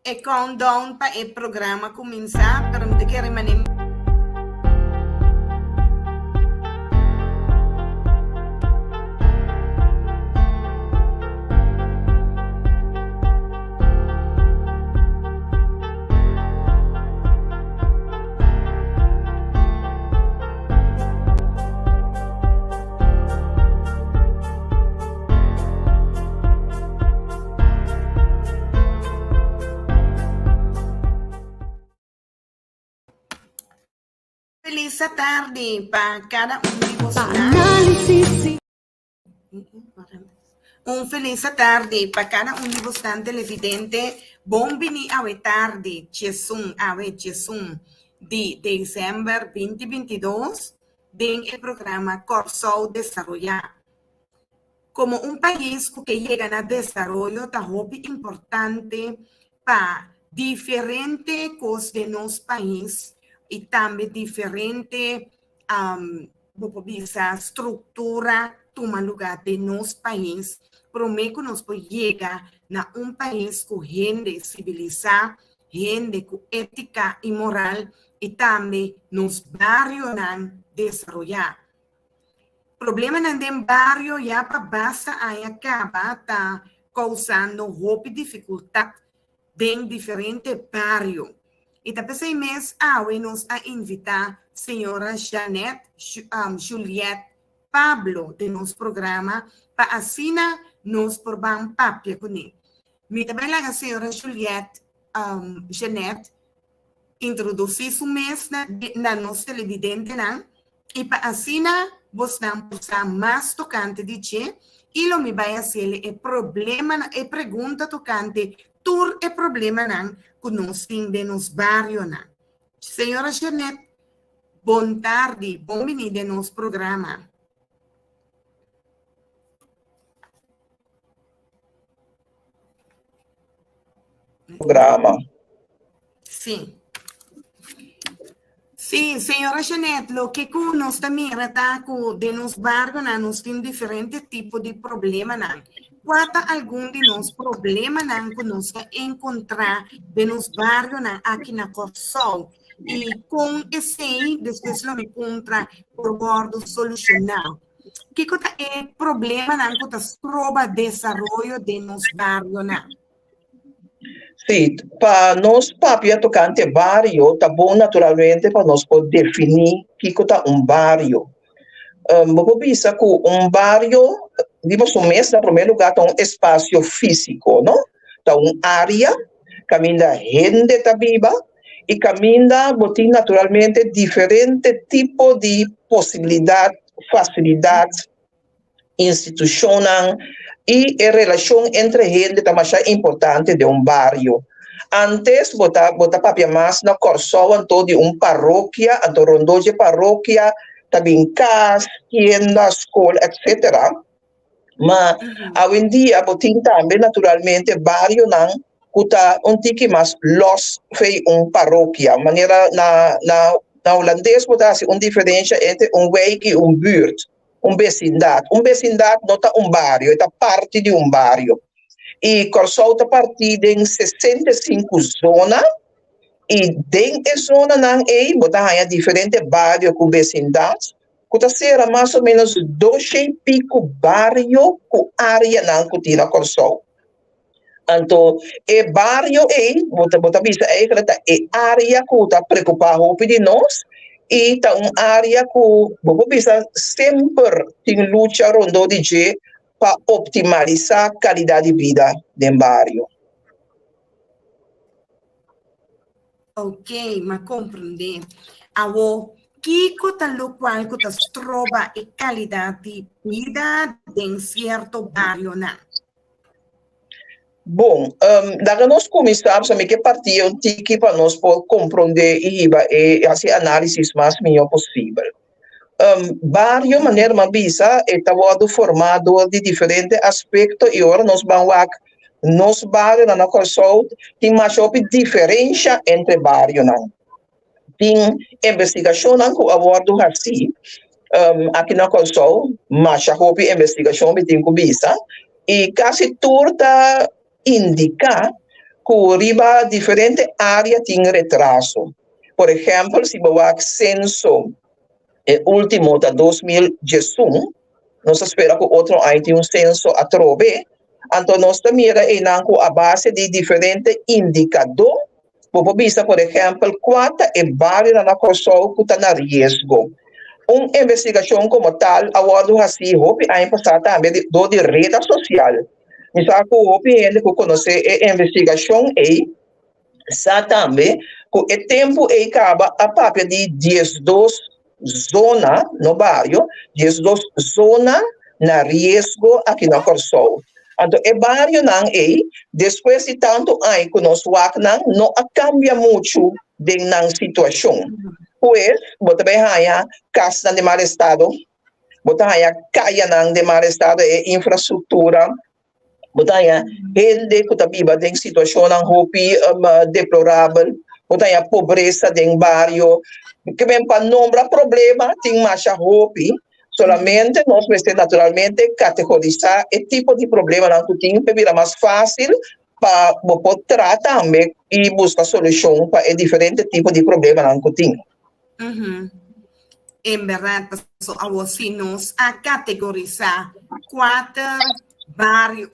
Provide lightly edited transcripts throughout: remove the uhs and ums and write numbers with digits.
e countdown para o programa começar, para me querer remaner. Feliz tarde para cada de vocês. Feliz tarde para cada de vocês televidente. Bom vini a tarde, Jesum de dezembro 2022, en el programa Corso Desarrollar. Como país que llega a desarrollo, es importante para diferentes cosas de nuestro país y también diferente estructura toma lugar de nuestro país, pero me conozco llega a país con gente civilizada, gente con ética y moral, y también nos barrios desarrollar. Problema no barrio ya para basta aí acaba tá causando roupa dificuldade em diferentes barrios. E também mês nos a invitar senhora Juliette Pablo de nosso programa para assinar nos provar papel com ele. Me também a senhora Juliette introduzir o mês na nossa televidente e para assinar você não precisa mais tocante de che e lo me vai fazer é problema é pergunta tocante tur é problema não conosco de nos barrio não. Senhora Jeanette, boa tarde, bem-vinda ao nosso programa. Sim. Sim, senhora Jeanette, o que nós também tratamos de nos barrios, nós temos diferentes tipos de problemas. Qual algum de nós problemas que nós encontrar de nos barrios aqui na Corsol? E com esse, depois nós encontramos por bordo solucionar. Que é o problema que nós trova desenvolvimento de nos barrios? Sim, para nós, papia tocante barrio, tá bom naturalmente para nós poder definir que é barrio. Vou pensar que barrio, digamos, em primeiro lugar, é um espaço físico, não? Tá área, caminha gente tá viva e caminha, botem naturalmente diferentes tipos de possibilidades, facilidades, institucionais, e a relação entre gente é mais importante de barrio. Antes, botar papia mais na Corsol, de paróquia, rondou de paróquia, também casa, tienda, escola, etc. Mas, hoje em dia, botin também, naturalmente, barrio não, kuta tiki mais los fei paróquia. Maneira, na holandês, botar diferença entre wijk e buurt. Vecindade. Vecindade não é barrio, é parte de barrio. E Corsol está partido em 65 zonas, e dentro da zona não é, botar diferentes barrios com vecindades, que será mais ou menos 2 e pico barrios com área não que tem na Corsol. Então, o barrio é, botar vista, é área que está preocupado de nós, e tá área que vou pensar sempre tem luta rondou de para optimizar a qualidade de vida do barrio. Ok, mas compreender. Agora, que lo qual que se trova a qualidade de vida em certo barrio não? Bom, daí nós começamos a que partir tiki para nós compreender e fazer análises mais melhor possível. Barrio, maneira mais bisa, está formado de diferentes aspectos e agora nós vamos ver nos barrios na Corsol tem mais diferença entre barrios não. Tem investigação que eu abordo assim, aqui na Corsol, mas a investigação tem que bisa e quase tudo indica que riba diferente área tem retraso. Por exemplo, se o censo último da 2018, nós espera que outro ano tenha censo a trove, então nós mira a base de diferentes indicadores. Vou vista, por exemplo, quanto é barrio na Corsol que está na risco. Uma investigação como tal, agora assim, houve a passar também de rede social. Mas a gente conhece a investigação aí, também, que o tempo acaba a partir de 12 zonas no bairro, 12 zonas na risco aqui na Corsol. Então, o bairro não é, depois de tanto anos que nós não cambia muito na situação. Pois, você vai a casa de mal estado, você vai a caia de mal estado e infraestrutura, você vai a gente que está viva em situação deplorável, você vai a pobreza em bairro, que vem para nombrar problema, tem mais roupa. Solamente nós precisamos naturalmente categorizar o tipo de problema que tem, para virar mais fácil para tratar também e buscar solução para o diferente tipo de problema que tem. Em verdade, assim, nós a categorizar 4 barrios,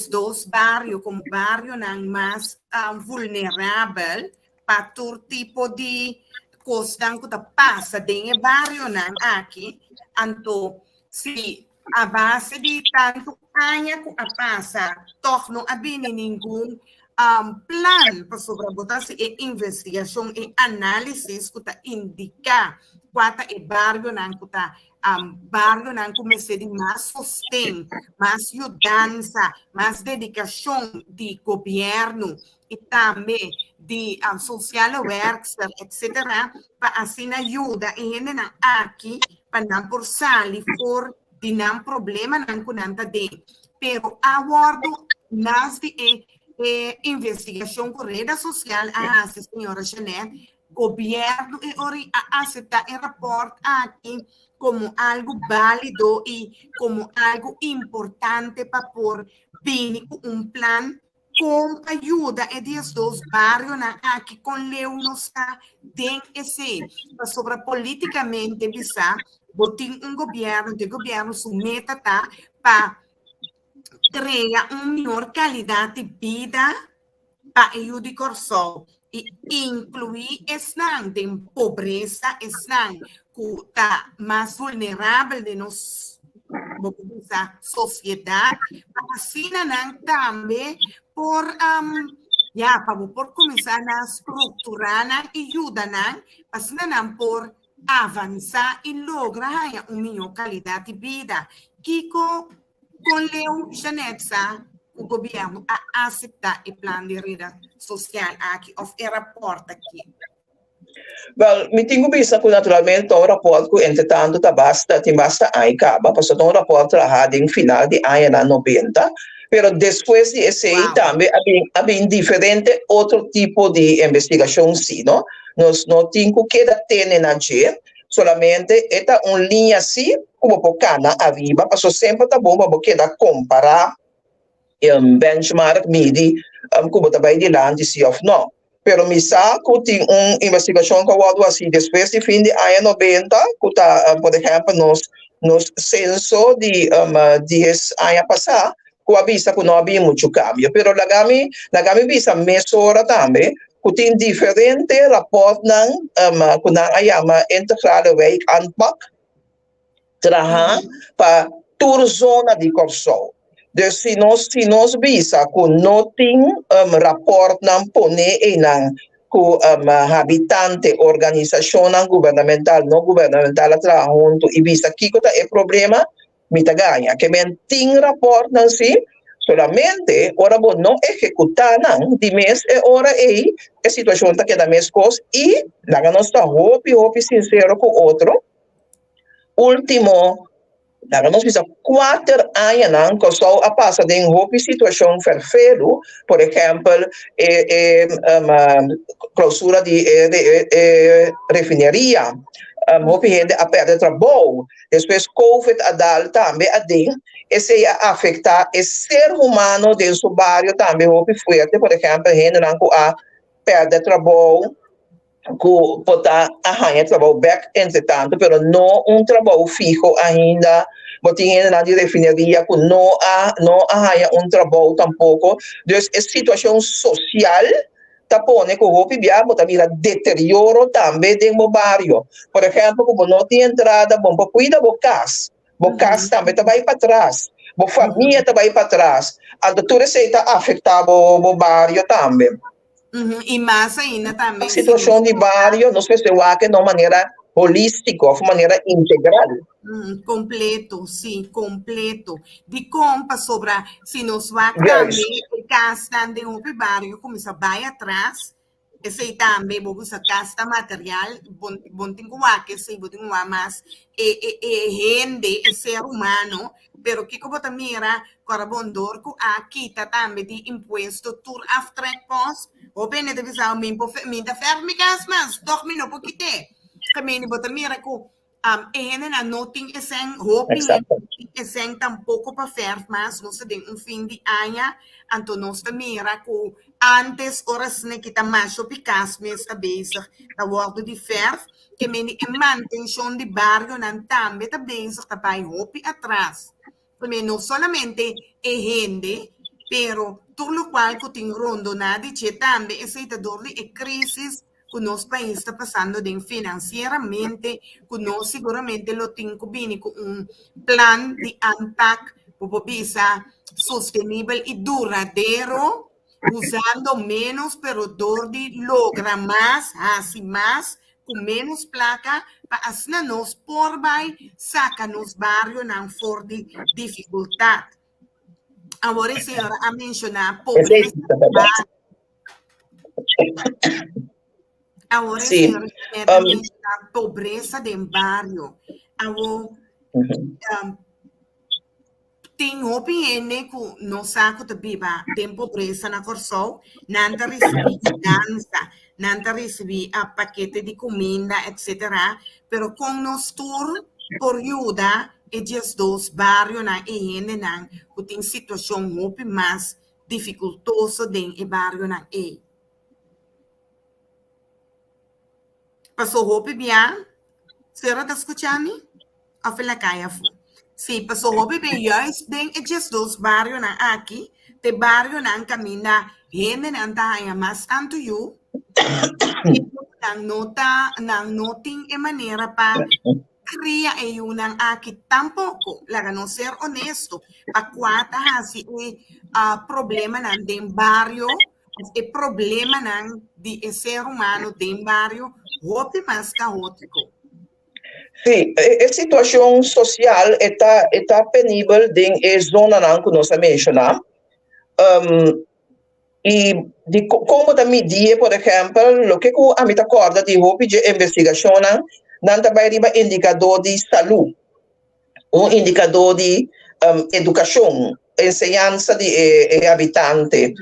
dos barrios como barrio mais vulnerável para todo tipo de coisa que passa dentro do barrio aqui. Então, se a base de tanto anos que passa, não há nenhum plan para sobrebotar e investigação e análise que indica qual é o barrio que começa de mais sustento, mais ajudança, mais dedicação de governo e também de social workers, etc., para assim ajuda e gente aqui para não por sair for de não problema não com nada de. Pero agora nas de investigação com rede social a senhora Janete, governo e aceitar o rapport aqui como algo válido e como algo importante para por vir com plan com ajuda e dos barrios aqui com leunos tem esse sobre politicamente visar botin governo de governo su meta para criar uma melhor qualidade de vida para o de Corsol e incluir estão de pobreza estão que está mais vulnerável de nossa sociedade assim também por por começar a estruturar e ajudar assim por avançar e lograr uma melhor qualidade de vida que com Leo Janete o governo a aceitar o plano de rede social aqui, ou o rapport aqui. Well, me tenho visto que naturalmente o rapport que entretanto tem basta aí acaba, porque o rapport trabalhado em final de ano 90, pero depois de esse também havia diferente outro tipo de investigação, sim, não? Nós não temos que ter na gente, solamente esta uma linha assim, como por cada aviva, porque sempre está bom para você comparar benchmark midi, como também de lá, se ou não. Pero misa que tem uma investigação que eu assim, depois de fim de ano 90, que está, por exemplo, nos censo de 10 anos passados, que avisa que não havia muito cambio. Pero lagami visa mesura também, que tem diferente rapport que não chama integrale wijk aanpak, trabalhar para toda zona de Corsol. Dus se nós visa que não tem rapport não pone com habitante, organização não governamental, não governamental a trabalhar junto e visa que é problema, mita ganha. Que tem rapport não sim, solamente ora bom não executar não, de mês é hora aí, a situação está queda mais coisa e lá nós está hope sincero com outro. Último nós precisamos 4 anos que só a passar de uma situação perfeita, por exemplo, clausura de refineria, hopi gente a perder trabalho. Depois COVID adal também ading, esse ia afetar o ser humano do seu bairro também hopi fuerte, por exemplo, gente não a perder trabalho, que botar arranha trabalho back entretanto, pero não trabalho fijo ainda. Mas gente não definiria que não arranha trabalho tampouco. Então, a situação social tapone que o PBA vira deterioro também do meu bairro. Por exemplo, como não tem entrada, bom, para cuidar do casa. O casa também vai para trás. A família vai para trás. Então, tudo isso está afetando o bairro também. E mais ainda também. A situação de bairro, não sei se é de uma maneira holística, de maneira integral. Completo, sim, completo. De compra sobre se nos vai também gasta de um bairro, começa vai atrás, esse também vou usar gasta material, bom tem que se bom tem mais gente, ser humano, pero que como também era carabondor que aqui tá também de imposto tour after post, o bem de visão me da ferme gas mas dorme no pouquinho. Também também era que na noting esen hoping esen tampoco para fer mas no se den fim de ano anto nos mira que antes horas ne kita mais picas mes a bezig da wordo de fer que meni manutenção de barrio nan tambe ta bezig ta pai hopi atrás também não solamente gente pero todo lo cual que tem rondo na de che tambe esse dor de crisis que nosso país está passando financeiramente, que nós seguramente lo temos bem com plan de ANPAC para visa sostenible e duradouro, usando menos, pero de logra mais, assim mais, com menos placa, para assim nós por vai saca nos barrios não for de dificuldade. Agora, a senhora a mencionar pobreza. Agora, senhora, a pobreza do bairro. Tem opinião que no saco de biba tem pobreza na Corsol, não recebi dança, não recebi a paquete de comida, etc. Pero com nos tour por ajuda, esses dois barrios na gente não que tem situação muito mais dificultosa dentro do barrio na e. Passou roupa bem? Será que está escutando? A fila caia fu. Sim, passou roupa bem. Juist dentro desses dois barrios na aqui, te barrio na caminha, gente na anda mais tanto eu, não tem maneira para criar uma aqui tampouco. Lá não ser honesto, para quatro assim problema na dem barrio, o problema na de ser humano dem barrio, roupa mais caótico. Sim, a situação social está penível dentro da zona que nós mencionamos. E como da medir, por exemplo, o que a gente acorda de roupa de investigação, não também é indicador de saúde, indicador de educação, ensinança de habitante,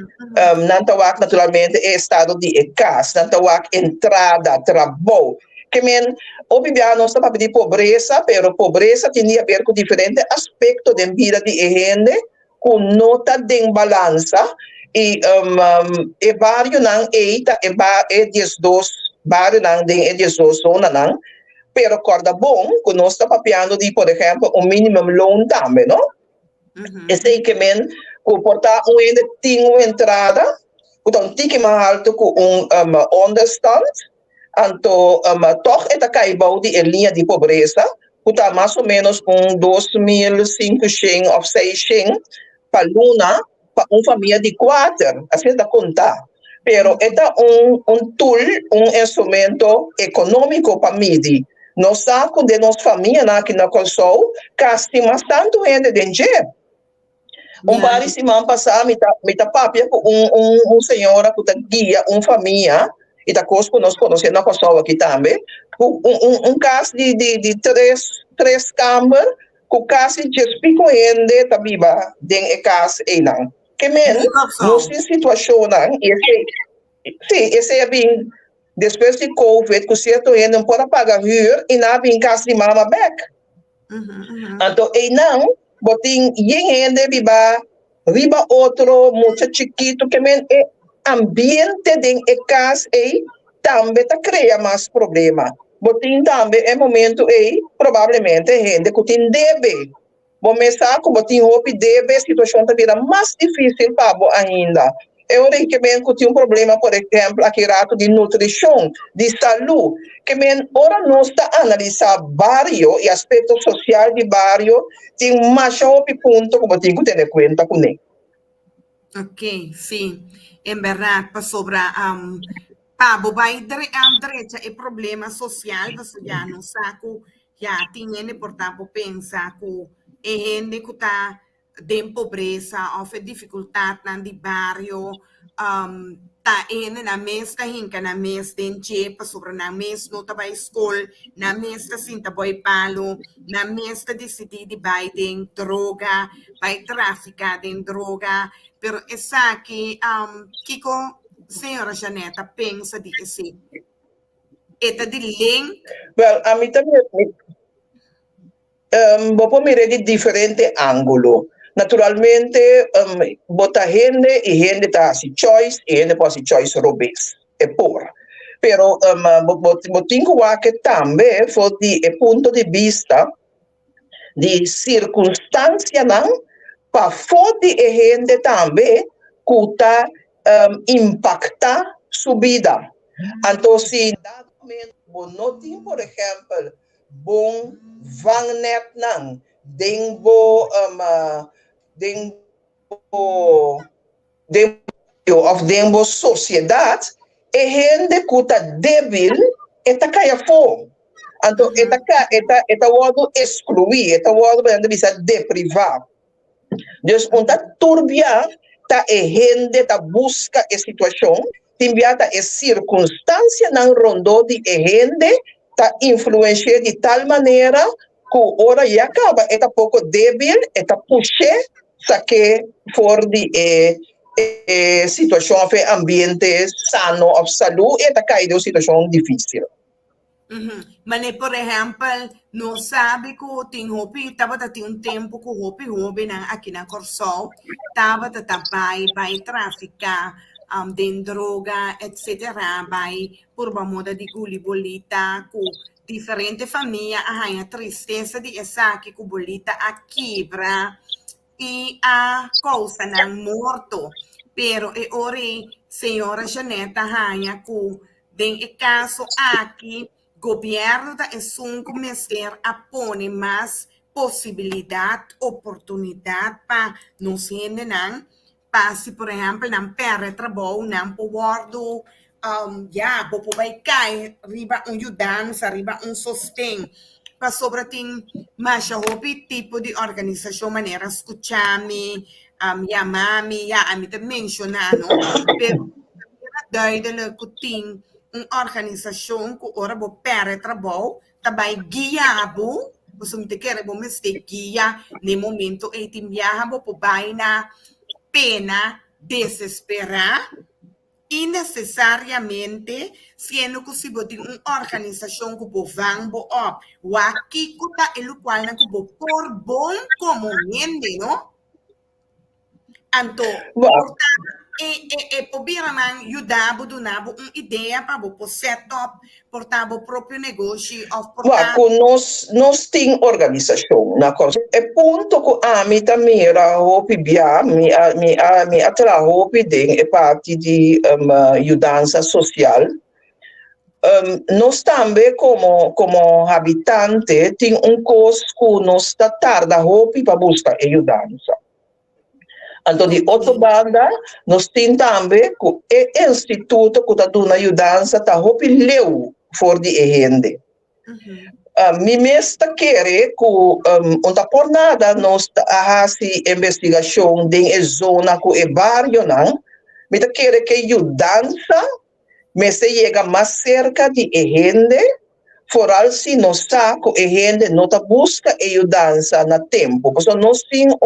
não está naturalmente estado de casa, não está entrada, trabalho. Que obviamente não está de pobreza, mas pobreza tem a ver com diferentes aspectos da vida de gente, com nota de balança, e vários não é 12 vários não é 12 zonas não, pero corda bom que nós está papiando de, por exemplo, mínimo loan também, não? Esse aí que comporta ende tem uma entrada, então tem que mais alto com understand. Então, toch é caibau de linha de pobreza, que mais ou menos 2.500 ou 600 para luna, para uma família de 4, assim da contar. Pero é tool, instrumento econômico para medir. Nós sabemos de nossa família aqui na Corsol, casi mais tanto gente de dinheiro. Várias semanas passadas, me papia com senhora que guia uma família, e da coisa que nós conhecemos na Corsol aqui também, caso de três câmaras, com quase 10 pico gente está viva dentro da casa e não. Que menos, nossa situação, esse é bem depois de COVID, que certo gente não pode pagar huur e não vem casa de mama back. Então, e não, botin gente riba outro, muito chiquito, que men é ambiente de casa e também tá cria mais problema. Botin também é momento e provavelmente gente que tem deve. Começar com botin roupa deve, a situação tá virando mais difícil para ainda. Eu recomendo que tem problema, por exemplo, aqui rato de nutrição, de saúde, que men ora nós está analisar barrio e aspecto social de barrio, tem mais ponto que tem que ter conta com ele. Ok, sim, em verdade, para sobre Pabo, vai direita é problema social, você já não sabe, já tem portanto pensar que é gente que está em pobreza, ou dificuldade no bairro, tá na mesa, hinca na mesa, tem jepa sobre na mesa, não tá vai escola, na mesa, sim, tá vai palo, na mesa, decidir de vai tem droga, vai traficar tem droga, pero essa aqui, Kiko, senhora Janeta, pensa de que sim, eta de link? Well, a mim também, vou mirar de diferente ângulo. Naturalmente, bota gente e gente tá assim choice e gente pode choice robes é por. Pero botinho que também foi de ponto de vista de circunstância não para fode e gente também que tá impacta sua vida. Então, se dado momento não tem, por exemplo, bom vangnet não dengo of dengo sociedade e gente que está débil eta caia fome. Então, eta wado excluir, eta wado bisa deprivar. Dus unta turbia ta e gente ta busca a situação, timbiata e circunstância nan rondo de e gente ta influencia de tal maneira que ora já acaba, eta pouco débil, eta puxe, saque for de situação de ambiente sano of saúde, eta cai de uma situação difícil. Mas, por exemplo, não sabe que tem roupa, estava tem tempo que roupa aqui na Corsol, estava vai traficar de droga, etc. Vai por uma moda de guli bolita, com diferente família, a tristeza de essa que com bolita a quebra e a coisa não morto. Pero e ora, senhora Janeta, com den caso aqui, governo da ESUN começar a pôr mais possibilidade, oportunidade para nos ensinar, para se, por exemplo, não perder trabalho, não poder vai cair, riba ajudança, riba sostém, para sobre tem mais tipo de organização, maneira escutar-me, chamar-me, a mim também mencionar, não? Pero, duidelijk que tem uma organização que ora vou perder trabalho, também guiar você me quer guia no momento em que viaja por na pena desesperar e necessariamente sendo que se você tem uma organização que você vai o aqui que é o qual não que por bom como gente, não? Então, portanto, poderiam ajudar a dar uma ideia para o setup, portar o próprio negócio. Nós temos organização, na coisa. É ponto que a mim também era hobby, me atrai hobby de parte de ajudança social. Nós também, como habitante, tem coisa que nós está tarda hobby para buscar ajudança. Então, de outra banda, nós temos também que o instituto que está dando ajudança está leu for de gente. Me mesmo quer que não por nada nós fazemos investigação de zona que é bairro, não? Me quer que ajudança me se chega mais cerca de gente, foral se nós está que a gente não busca ajudança no tempo. Porque nós temos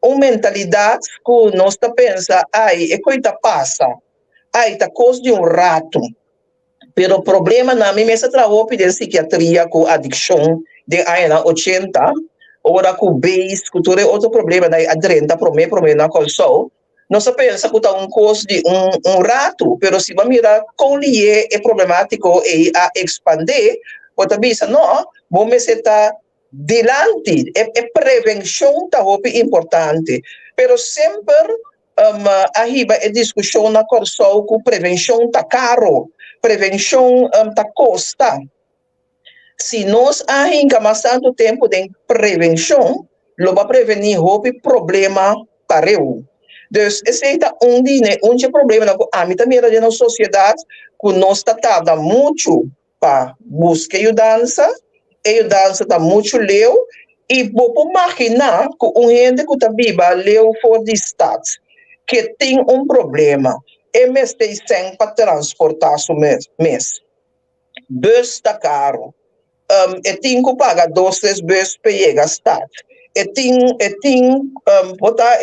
uma mentalidade que nós pensa, ai, é coisa passa, ai, tá coisa de rato. Pero o problema na minha mesa trabalho de psiquiatria com adicção de anos 80, ora com base, com todo outro problema da adrenta, problema na colsol. Não se pensa que tá coisa de rato, pero se vai mirar com ele é problemático e a expandir, pode pensar, não, vamos estar dilante, é prevenção tá importante, pero sempre arriba é discussão na colsol com prevenção tá caro, prevenção tá custa. Se nós ainda mais tanto tempo de prevenção, lo vai prevenir o problema para eu. Dus esse é um problema na âmbito da nossa sociedade, que nós está muito para buscar ajuda está muito leu, e vou imaginar que gente que está viva leu for de estados, que tem problema, e mês tem sem para transportar o mês. Bus está caro, e tem que pagar 2, 3 bus para chegar a estado. E tem que pagar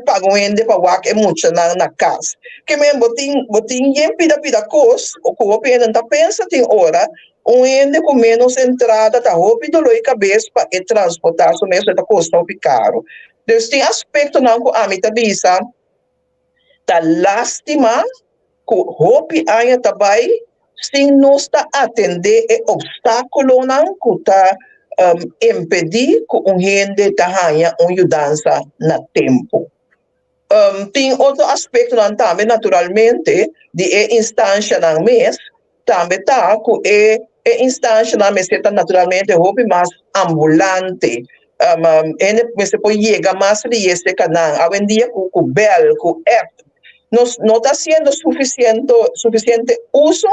para o é muito na casa. Que mesmo tem pida coisa, o que o está pensa tem hora, gente com menos entrada, está rápido e cabeça para transportar o mês, está custando caro. Então, tem aspecto não que a mim bisa, tá lástima que hopi ainda também se não está atender o obstáculo não que está impedir que gente tenha uma ajuda na tempo. Tem outro aspecto não também naturalmente de instância na mês também tá que instância na mês está naturalmente hopi mais ambulante. Você pode chegar mais de esse canal. Hoje em dia com bel, com app não está sendo suficiente uso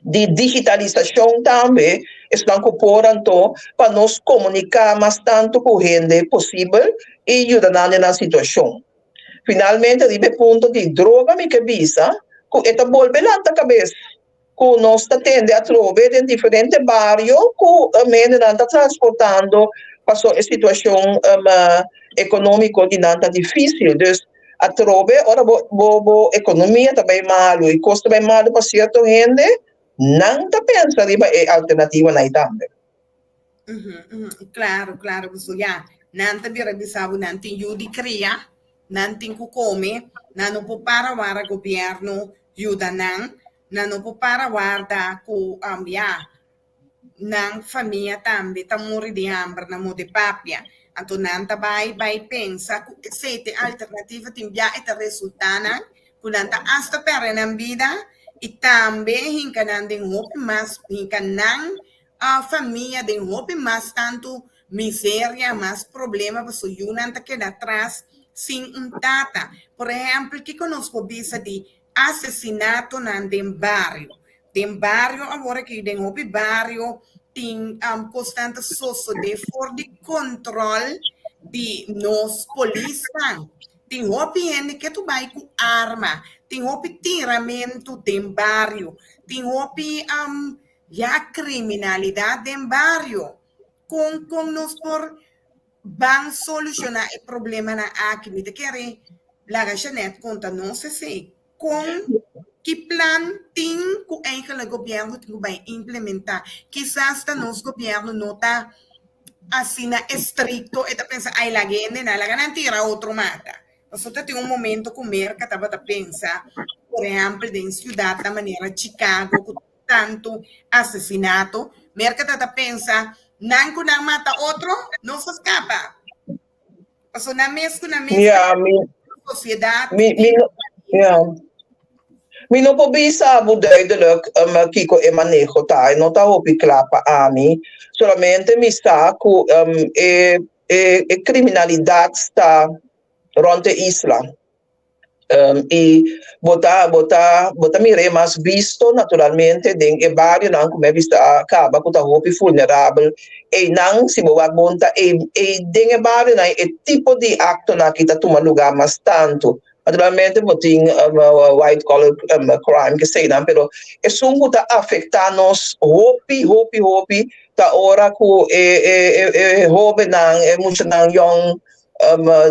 de digitalização também, estão cooperando para nos comunicar mais tanto com gente possível e ajudar na situação. Finalmente, o ponto de droga, me que visa, que está voltando a cabeça, que nós está tendo a trover em diferentes bairros, que a mente está transportando para a situação econômica que não está difícil. Então, a trover, ora, a economia também mal, e custo também mal para certa gente, não está pensando em alternativa na também. Claro, pessoal. Não tem revisado, não tem de criar, não tem que comer, não pode para o governo ajuda não pode para guardar com não família também está morrendo de hambre, não morre de papia. Então não tá vai pensar que se tem alternativa tem já esse resultado, que não tá hasta para na vida. E também hinka nan den hope mas hinka nan a família den hope mas tanto miséria, mais problema, porque o não queda atrás sem data. Por exemplo, que conosco bisa de assassinato nan den barrio. Den barrio agora que den hope barrio tem constante sosso de for de controle de nos polícia. Tem hope gente que tu vai com arma. Tem hope tiramento dem barrio, tem hope criminalidade dem barrio. Com nós por van solucionar o problema na aqui, de querer la Janet conta não se com que plan tem que o governo vai implementar. Quizás o nosso governo não está assim estricto, e tá pensando, ai la gente não tira outro mata. Nós temos momento que o mercado estava a pensar, por exemplo, em cidade da maneira Chicago, com tanto assassinato, o mercado está a pensar, não mata outro, não se escapa. Porque na mesma sociedade... Mi não pode saber duidelijk kiko e manejo tá, não tá hopi clapa a mim, solamente me está que criminalidade está rond a isla. E botar mire mais visto naturalmente em barrio não como é visto acaba com tá hopi vulnerável e não se boa monta e em barrio não é tipo de acto na que tá toma lugar mais tanto. Naturalmente, tem white collar crime que sei não, pero é sungo tá afetar nos hopi tá hora que jovem não é muito não young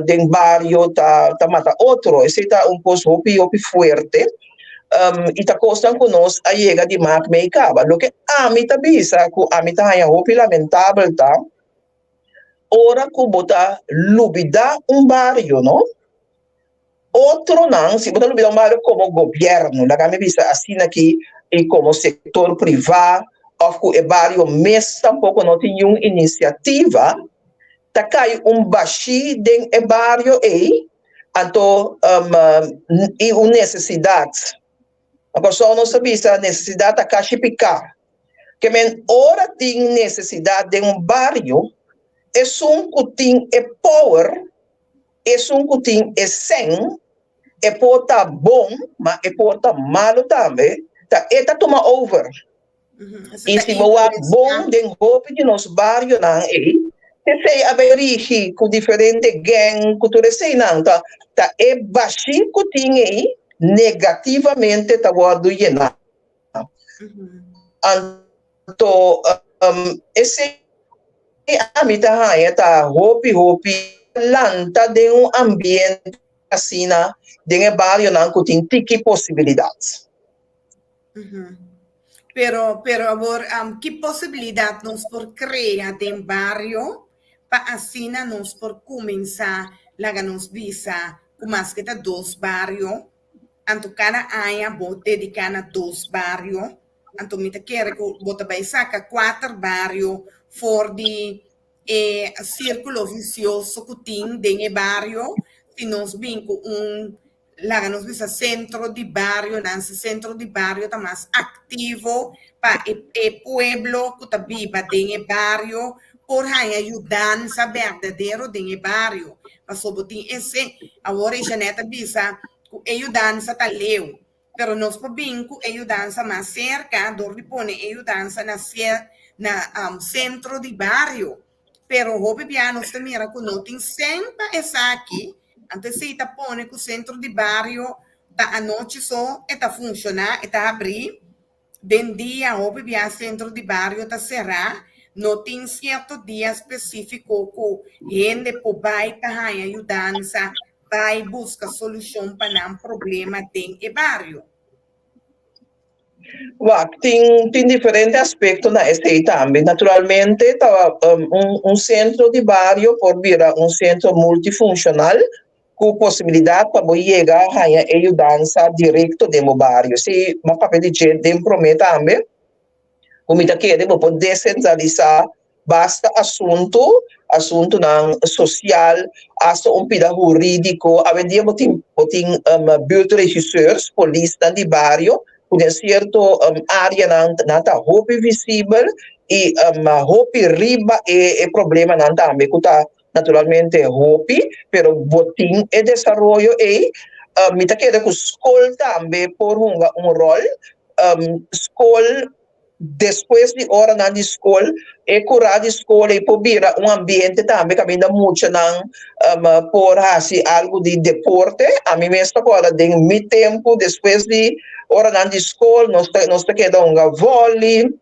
den barrio tá mata outro, esse tá pouco hopi fuerte. ita costan conosco a chega de Mac Meicaba. Lo que a mim bisa, que a mim tá hopi lamentável, tá? Ora que bota lubida barrio, no? Outro não, se bota lubida barrio como governo, na minha vista, assim aqui, e como setor privado, ou que o barrio mesmo tampouco não tem uma iniciativa, tá cai baixi den e barrio aí, então, e uma necessidade. A pessoa não sabe se a necessidade tá caixa picar. Que men ora tem necessidade de barrio, é que tem power, é que tem sem, é porta bom, mas é porta malo também, tá, tá toma over. E se moa bom den roupa de nos barrio não é, se sei averigi com diferente gang, com tudo sei não, tá é baixinho que tem aí, negativamente tá guardo llenar. Então, esse a mim tá hopi lanta de ambiente assim de barrio não que tem tiki possibilidades. Pero agora, que possibilidade nós por criar em barrio para assim nós por começar lá nos visa com mais que dois barrio, anto cada área vou dedicar a dois barrio, anto me te quer que bota vai saca 4 barrio for de círculo vicioso que tem dentro barrio, se nós vim com lá nos visa centro de barrio, nesse centro de barrio está mais ativo para o pueblo que está viva dentro barrio, por ajudar a verdadeiro dentro barrio. Mas sobre esse, agora a Janeta visa que ajudança está leu, pero nós podemos ajudança mais cerca, onde põe ajudança na centro de barrio. Pero hoje nós também que não tem sempre essa aqui. Antes se está põe que o centro de barrio tá a noite só está funcionar, está abrir. Den dia hoje o centro de barrio está cerrado. Não tem certo dia específico que gente vai para ajudança, vai buscar solução para um problema dentro do barrio. Tem diferentes aspectos na STI também. Naturalmente, centro de barrio pode virar centro multifuncional com possibilidade para chegar a ajudança direto dentro do barrio. Se uma papel de gente dentro também, como está querendo, pode descentralizar basta assunto não social, hasta pida jurídico. A dia tem buurtregisseurs, polícia de barrio, com certo área não está hopi visível e hopi riba é problema não também, que está naturalmente hopi, pero botim e desenvolvimento e me está querendo que a escola também por rol, escola depois de hora na escola, curar a escola e por vir ambiente também que ainda muito não por fazer algo de deporte. A mim mesmo agora, de meu tempo, depois de hora na escola, nós quedamos vôlei,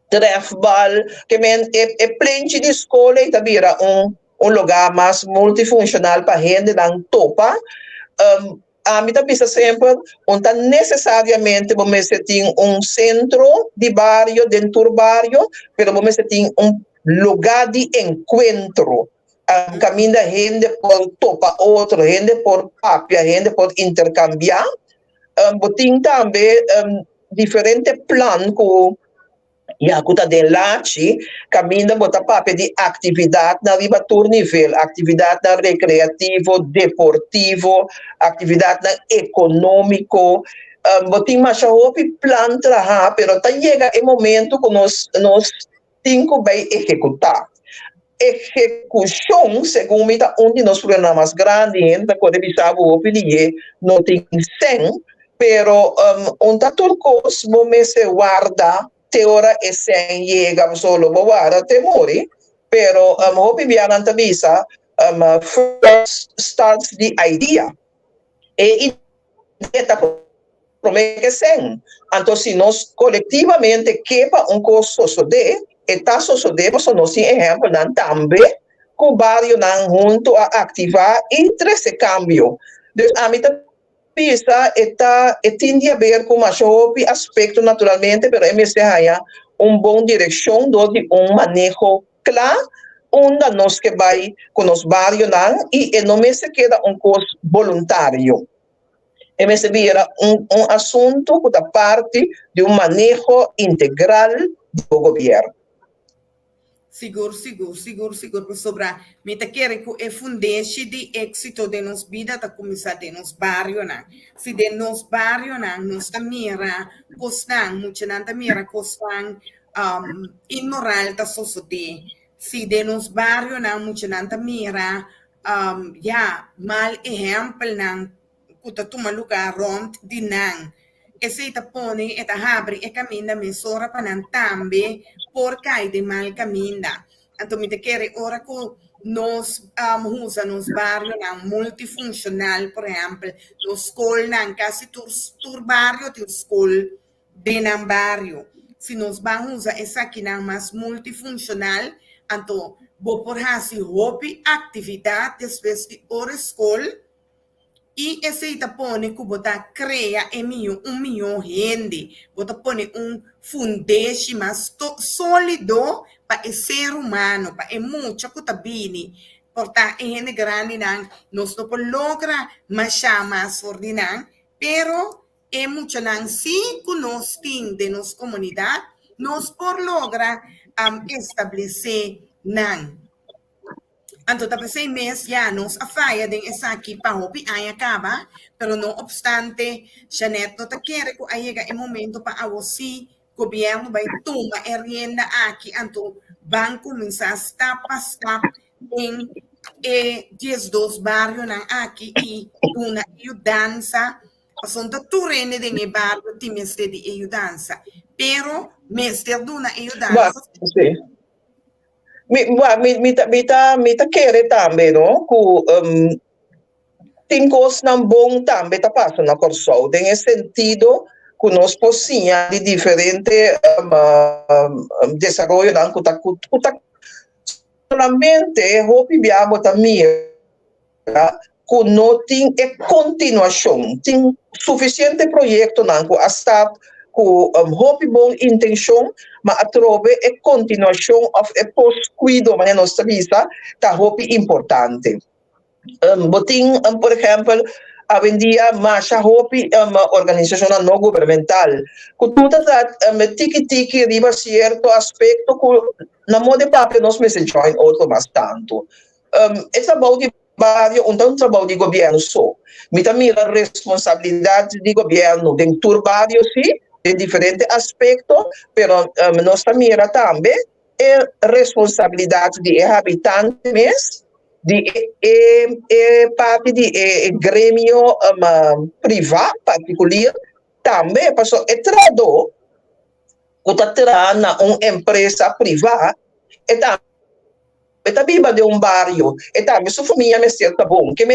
trefbal, que é pleno de escola e também lugar mais multifuncional para gente não topa. A mim também sempre, não necessariamente vamos ter centro de barrio, dentro do barrio, mas vamos ter lugar de encontro. Caminho da gente pode topar outro, gente pode papiar, gente pode intercambiar. Tem também diferentes planos que a de lachi, caminho bota papel de atividade na riba todo nível, atividade na recreativo, deportivo, atividade na econômico, botim mais hopi plan trabalhar, pero tá chega o momento que nós temos que executar. Execução, segundo me tá um de nos problemas grandes, ainda quando bisava o opinião, não tem sem, pero tá turcos, vamos se guarda teora e sem chega solo boara temori, pero hopi bianan tabisa first starts the idea. E idea promete sem. Então, se nós coletivamente quepa coisa de, está sucedendo, nós temos exemplo também, que o barrio não junto a ativar entre esse cambio. Então, a mim pisa tiende a ver com mais aspecto naturalmente, pero MSC haya boa direção de manejo claro, onde nós que vai com os barrios e não me se queda coisa voluntário. MSC era assunto da parte de manejo integral do governo. Seguro, sobre me te quer que é fundeste de êxito de nos vida da começar de nos barrio na. Se de nos barrio na nos mira costan, muito não mira costan imoral da sociedade. Se de nos barrio na muito não mira mal exemplo na kuta tuma lugar rond di nang. Esse tapone eta habri e caminda mesora panan tambe por cai de mal caminda. Anto mi te quere ora ko nos usa nos barrio na multifuncional, por exemplo, nos school na casi tur barrio til school de nan barrio. Si nos van usa essa aqui na mais multifuncional, anto bo por hasi hobby atividade después de hora school. E esse tapone que bota cria milhão gente, bota pone fundeste mais sólido para o ser humano, para muito que tá bem, portanto é gente grande não, nós não logra mais ordinar, pero é muito não sim que nós tem de nossa comunidade, nós por logra estabelecer não. Anto tapos 6 meses ya nos afaya din esa aqui pa hopi ay acaba, pero no obstante, Janet no te quiere que llega el momento pa si governo vai tomar rienda aqui, anto van começar step a step em 12 barrios na aqui e uma ajudança, passando turene de mi barrio ti meste di ajudança, pero meste duna ajudança. Me quer também, não? Que tem coisas não bom também tá passando na Corsol, tem esse sentido que nós possíamos de diferente desenvolvimento não que tá solamente hope viabo também que não tem continuação, tem suficiente projeto não que hasta com hope bom intenção, mas a trove é continuação of a post-cuido, mas nós sabemos tá hope importante. Botin, por exemplo, a vendia mais hope organização não governamental, que tudo tiki riba certo aspecto que na moda papel nós me se join outro mais tanto. Esse trabalho de barrio, um trabalho de governo só. Me também a responsabilidade de governo dentro do barrio, sim, em diferentes aspectos, pero nós também também é responsabilidade de habitantes, de parte de grêmio privado particular, também passou é trador, que está trazendo uma empresa privada, também de barrio, também sua família me certa bom, que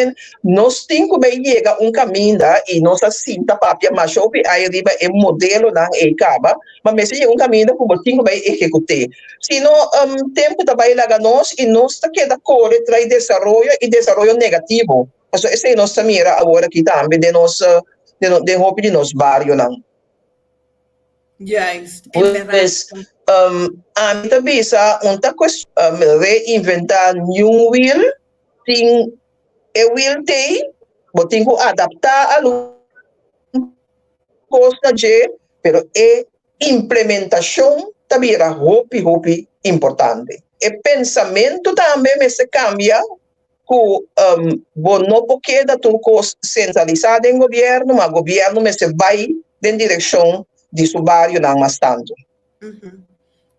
nós temos que chegar caminho e nós assim tá papia mas aí riba é modelo na acaba, mas se chega caminho que nós temos que executar. Se não tempo trabalho lá nós e nós tá queda corre trai desenvolvimento negativo. Então esse é nossa mira agora aqui também de nós de hope de nós barrio não. Yes, pues a mim também outra coisa reinventar new wheel tem wheel tem tem que adaptar a coisa de pero implementação também era hope importante e pensamento também se cambia que não porque da tudo centralizado em governo mas governo se vai em direção de seu barrio não mais tanto.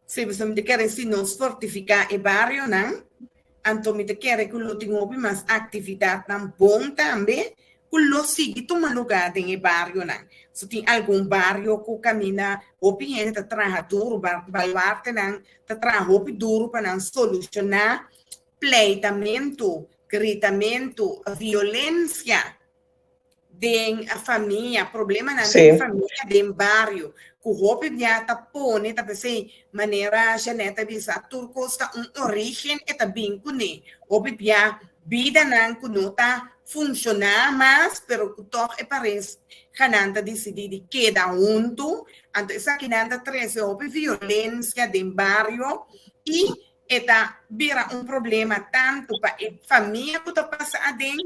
Se você me quer se nos fortificar o barrio não, então me quer que lo tenho mais atividade não bom também, que lo siga tomar lugar em o barrio não. Se tem algum barrio que camina, o gente está trabalhando duro, baluarte não, está trabalhando duro para não solucionar pleitamento, gritamento, violência de família, problema na família, de barrio, que o roupa já está pone, tá pensando, maneira Janeta bisa turcos tá origem e tá bem com ne, roupa já vida não conota funcionar mais, pero toch parece que decidir de quedar junto, então essa que nanta traz houve violência dentro do barrio e eta vira problema tanto para a família que está passando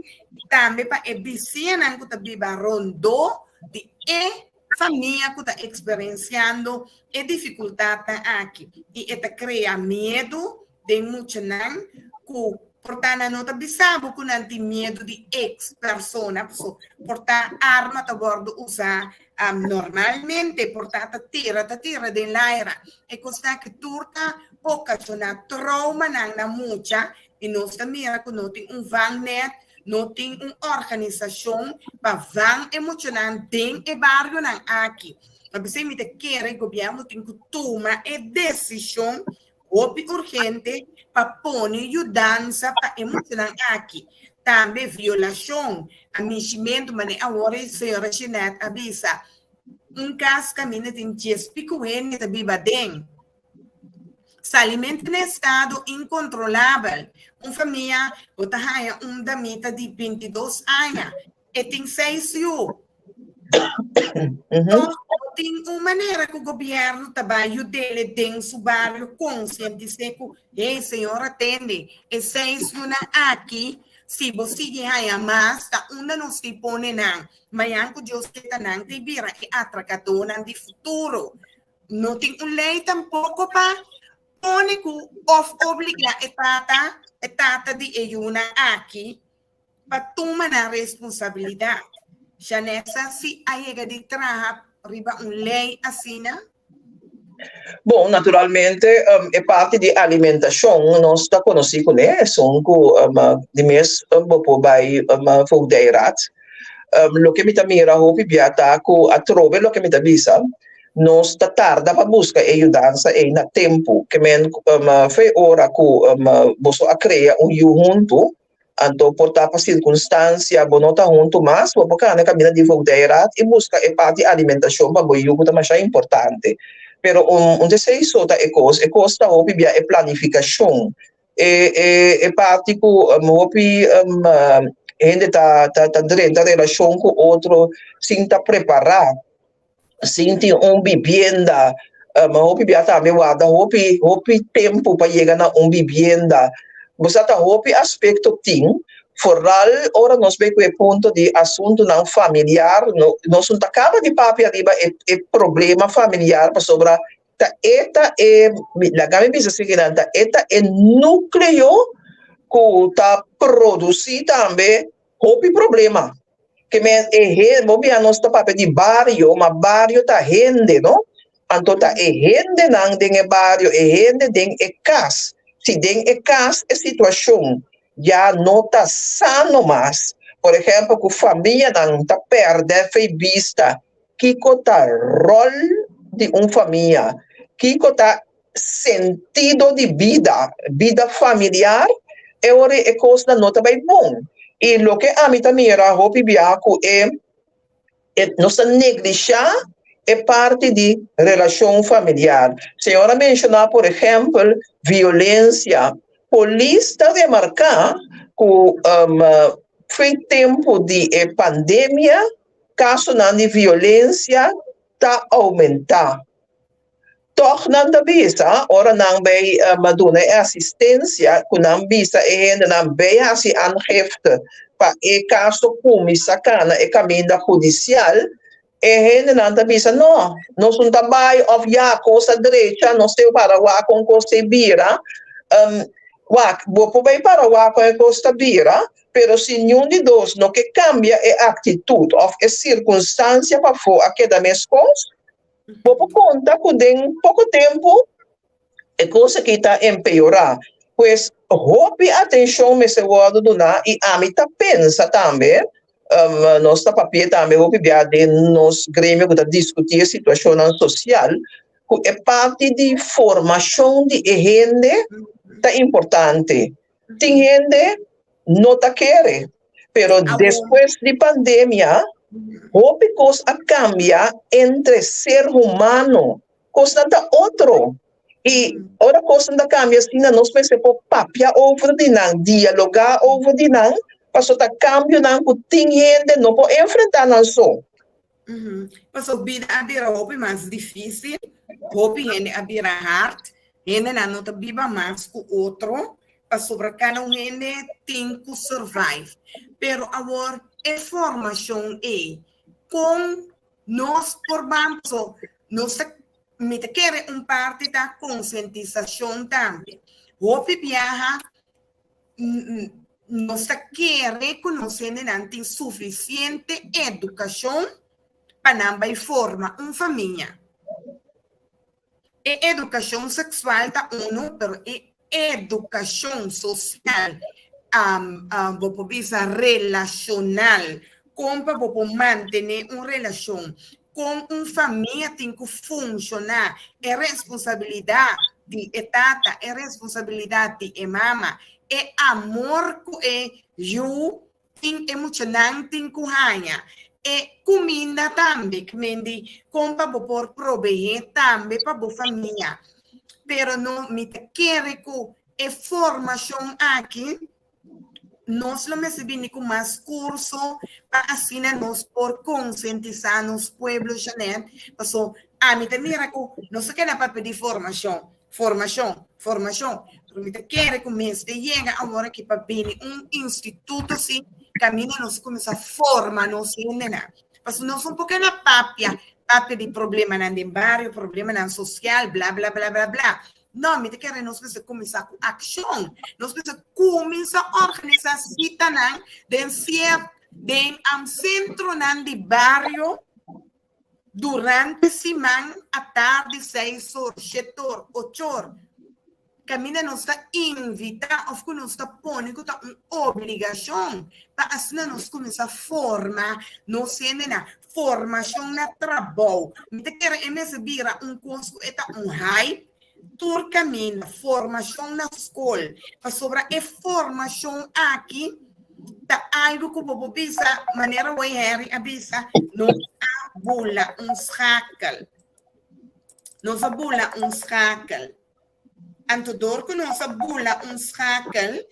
também para a vizinha que está vivendo rondo de família que está experienciando a dificuldade aqui e eta cria medo de muito não que portanto não está bisabo que não tem medo de ex-persona portanto arma está bordo usar normalmente portanto tira de l'aira e costa que turta ocasiona trauma na mucha e nós também que não tem vangnet não tem organização para van emocionante e barrio não aqui mas se me quer o governo tem que tomar a decisão urgente para pôr mudança para emocionar aqui também violação amichimento mas agora a senhora Jeanette avisa caso caminha tem 10 picuene da biba dentro se alimenta em estado incontrolável. Uma família, bota damita de 22 anos, e tem 6 anos. Então, tem uma maneira que o governo trabalha dele dentro do bairro, conscientizar que, senhora, atende, e 6 anos aqui, se você ganha mais, ainda não se põe não. Mas que Deus está não te vira e atracador no futuro. Não tem lei tampouco para único obriga a tata de ayuna aqui para tomar a responsabilidade. Já nessa, se a de trabalhar riba lei assim, né? Bom, naturalmente, é parte de alimentação, nós está conhecido, né? São de mês, vai fogueirat. Lo que me tamira hopi biata ko atrobe lo que me tabisa. Nós está tarda para buscar ajudança e na tempo que men foi hora que você a criar junto então portar para circunstância bonota junto mas vou buscar na caminho de voltar e buscar a parte alimentação para boiu que também é importante pero desejo sota é costa hopi bia é planificação é parte que hopi ainda tá dentro da relação com outro sem tá preparar sinti vivienda hopi biata me wada hopi tempo para chegar na vivienda você tá hopi aspecto ting foral ora nós vemos o ponto de assunto não familiar nós não acaba de papi arriba é problema familiar para sobra ta eta é la game bisa seguinte eta é núcleo que tá produzir também hopi problema que me bobia nós tá papel de barrio, mas barrio tá rende, não? Então tá rende não tem barrio, rende tem casa. Se tem casa, é situação já não tá sano mais. Por exemplo, que a família não tá perde, foi vista que tá rol de uma família, que tá sentido de vida familiar, é coisa não tá bem bom. E o que a mim também era hopi biaco é nossa negligenciar é parte de relação familiar. Senhora mencionou, por exemplo, violência. Polícia de marcar que foi tempo de pandemia, caso de violência está aumentar. Tornando a visa, ora não vai maduna assistência, que não visa ainda não vai assim angefte para o caso como sacana e caminho judicial, e ainda não visa não, nós não trabalho of já coisa direita, nós temos para lá com coisa vira, vou poder para lá com coisa vira, pero se nenhum de dois não que cambia a atitude of a circunstância para for aqui da minha coisa. Por conta que em pouco tempo é coisa que está empeorar. Pois, hope atenção me se guarda do na e a mim tá pensa também, nós tá papel também hope bia de nos grêmio que tá discutir a situação social, que é parte de formação de gente tá importante. Tem gente não tá querer, pero depois de pandemia houve coisa a cambiar entre ser humano, coisa da outro. E outra coisa da cambia assim, nós pensamos por papia over de não, dialogar over de não, para só tá cambio não, que tem gente não pode enfrentar não só. Mas a vida é hobby mais difícil, hobby é a vida hard, gente não tá viva mais que o outro, para sobre cada gente tem que survive. Pero agora, a formação é com nós por banco, nós me quer parte da conscientização também. Hobby viaja, nós quer reconhecer que não tem suficiente educação para não formar uma família. E educação sexual tá uno, pero educação social, vou visa relacional, como para manter uma relação com uma família tem que funcionar, é responsabilidade de tata, é responsabilidade de mama, é amor que eu tem emocionante tem que ganhar. E comida também, que mendi, como para por prover também para a família. Pero não me quer que a formação aqui, nós não recebemos com mais curso para assim nós por conscientizar nos pueblos, né? Passou, me mira que nós queremos para pedir formação. Pero me quer que mês de chega agora que para vir instituto assim, caminha nós começa a formar nós ainda. Mas nós um pouquinho na papia de problema no bairro, problema no social, blá, blá, blá, blá, blá. Não, me quer nós precisamos começar com ação. Nós precisamos começar a organizar cita dentro centro de bairro durante a semana, à tarde, 6 horas, 7 horas, 8 horas. Caminha nós está invitar, ou que nós está pondo que está uma obrigação para assim nós começar a formar, nós sendo na formação na trabalho. Me quer receber curso que é high, tur caminho, formação na escola, para sobre a formação aqui, tá algo que vou bisa maneira o Harry avisa, não abula schakel. Não abula schakel. Anto dor que nós abula schakel,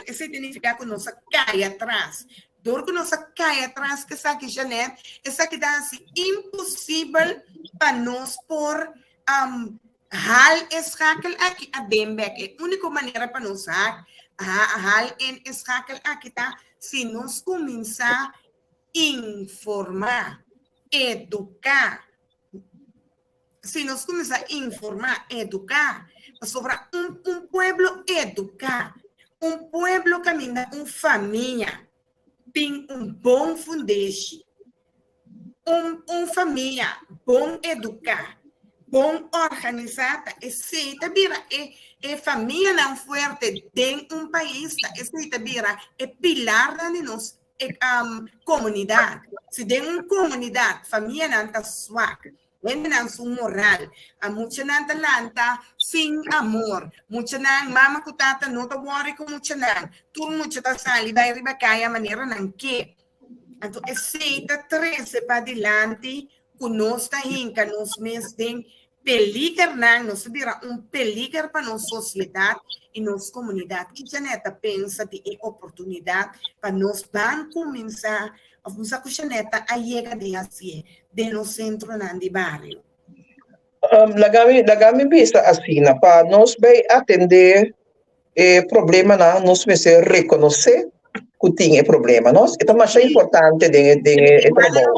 isso significa que nós cai atrás. Dor que nós cai atrás, que essa aqui, Janete, essa que dá assim, impossível para nós por hal schakel aqui a Dembek. A única maneira para nós hal em schakel aqui tá, se nós começar a informar, educar. Se nós começar a informar, educar, sobre um pueblo educar, um pueblo caminha, uma família, tem bom fundeixo, família bom educar, bom organizada, aceita vira, família não forte tem país, aceita vira, pilar da nossa comunidade. Se tem comunidade, família não está suave. Não são moral. A muita não talanta sem amor. Muita não, mama que tata não tá worry com muita não. Tudo muita tá sali vai riba kaya maneira não que. Então, aceita treze para adiante, que nós tá hinca, nós mesmos tem peligro não, nós vira peligro para nossa sociedade e nossa comunidade. Que Janeta pensa de oportunidade para nós vamos começar a usar com Janeta a chegar de assim. No centro de barrio. Lagami bisa assim, para nós vai atender problema não, nós precisa reconhecer que tem problema, nós. Então, mais importante de trabalho.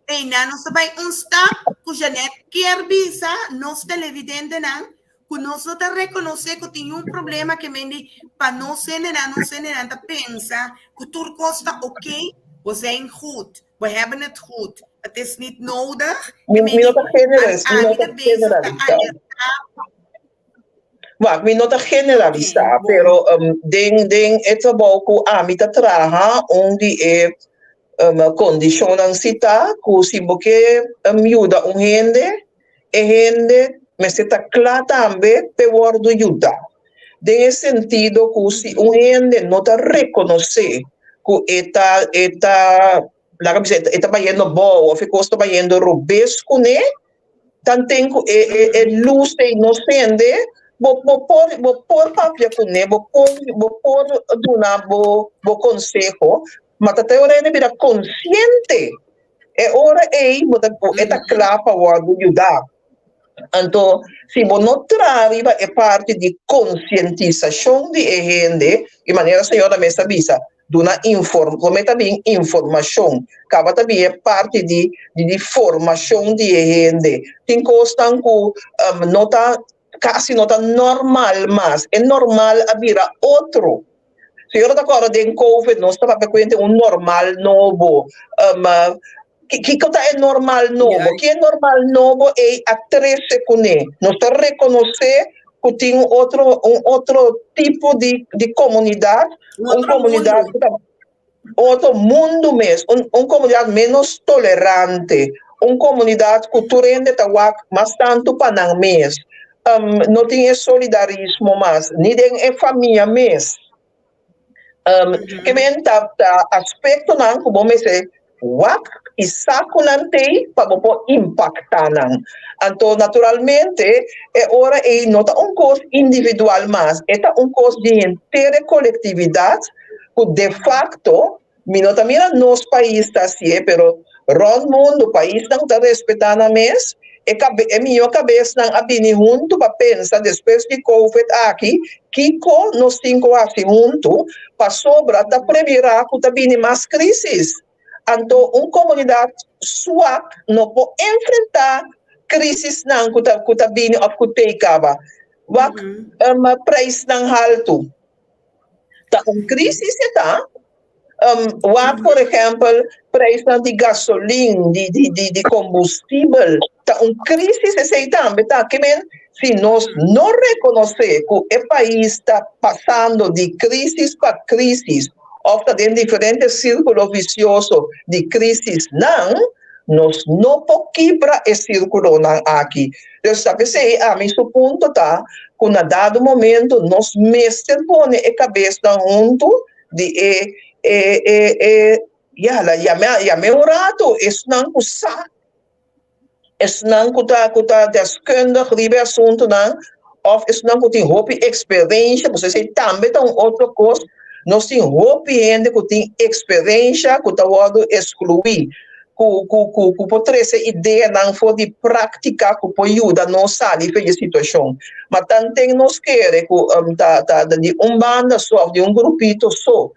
Nós vai stop que Janete quer bisa, nós televidente não, que nós não reconhecer que tem problema que mendi para nós não pensa que tudo está ok, we zijn goed, we hebben het goed. Het is niet nodig. Minota generalista, pero ding ito boku amita traha onde condicionan sita ku si boke miuda gente me se ta clara tambe pe wordo ayuda. De esse sentido que si gente não ta reconoce que está la camiseta está yendo boa, ficou está yendo robesco, né? tanto é luz e inocente, vou pôr papia com ele, vou pôr duna, vou consejo, mas até hora ele vira consciente. É hora aí, é tá claro para o ajudar. Então, se você não traz é parte de conscientização de gente, de maneira a senhora me avisa, como também informação, acaba também é parte de formação de gente. Tem coisas que nota quase nota normal, mas é normal a virar outro. Senhora está agora de COVID, não está para normal novo. Que é normal novo? Que é normal novo é a 13 com ele. Nós está reconhecer que tem um outro tipo de comunidade, uma comunidade outro mundo mesmo, uma comunidade menos tolerante, uma comunidade que tu rende mas tanto para não mesmo. Não tem solidarismo mais, nem é família mesmo. Que vem aspecto não como me se wak e saco não tem para impactar não. Então naturalmente é hora e não é coisa individual mas é coisa de inteira coletividade que de facto também nosso país está assim, pero o mundo o país não está respeitando mesmo. É minha cabeça não abrir junto para pensar depois de COVID aqui, que nós temos assim junto para sobrar da primeira que está mais crises. Então, uma comunidade sua não pode enfrentar crises não que está vindo ou que tem acaba. Preço não alto. Tá crise está por exemplo, preço de gasolina, de combustível, está crise se também, tá? Que se nós não reconhecer que o país está passando de crise para crise, ou está em diferentes círculos viciosos de crise, nós não podemos quebrar esse círculo aqui. Então, sabe, a mim, o ponto está, que em dado momento, nós mesmos põe a cabeça junto de ya me orato es não kusa es não kuta deskundig lieve assunto não of es não kuti hopi experiência você sei também tá outro coisa nós tem hopi gente que tem experiência que tá wado excluir ku potre essa ideia não for de prática que pode ajudar nós sair da situação mas também nós queremos que de banda só de grupito só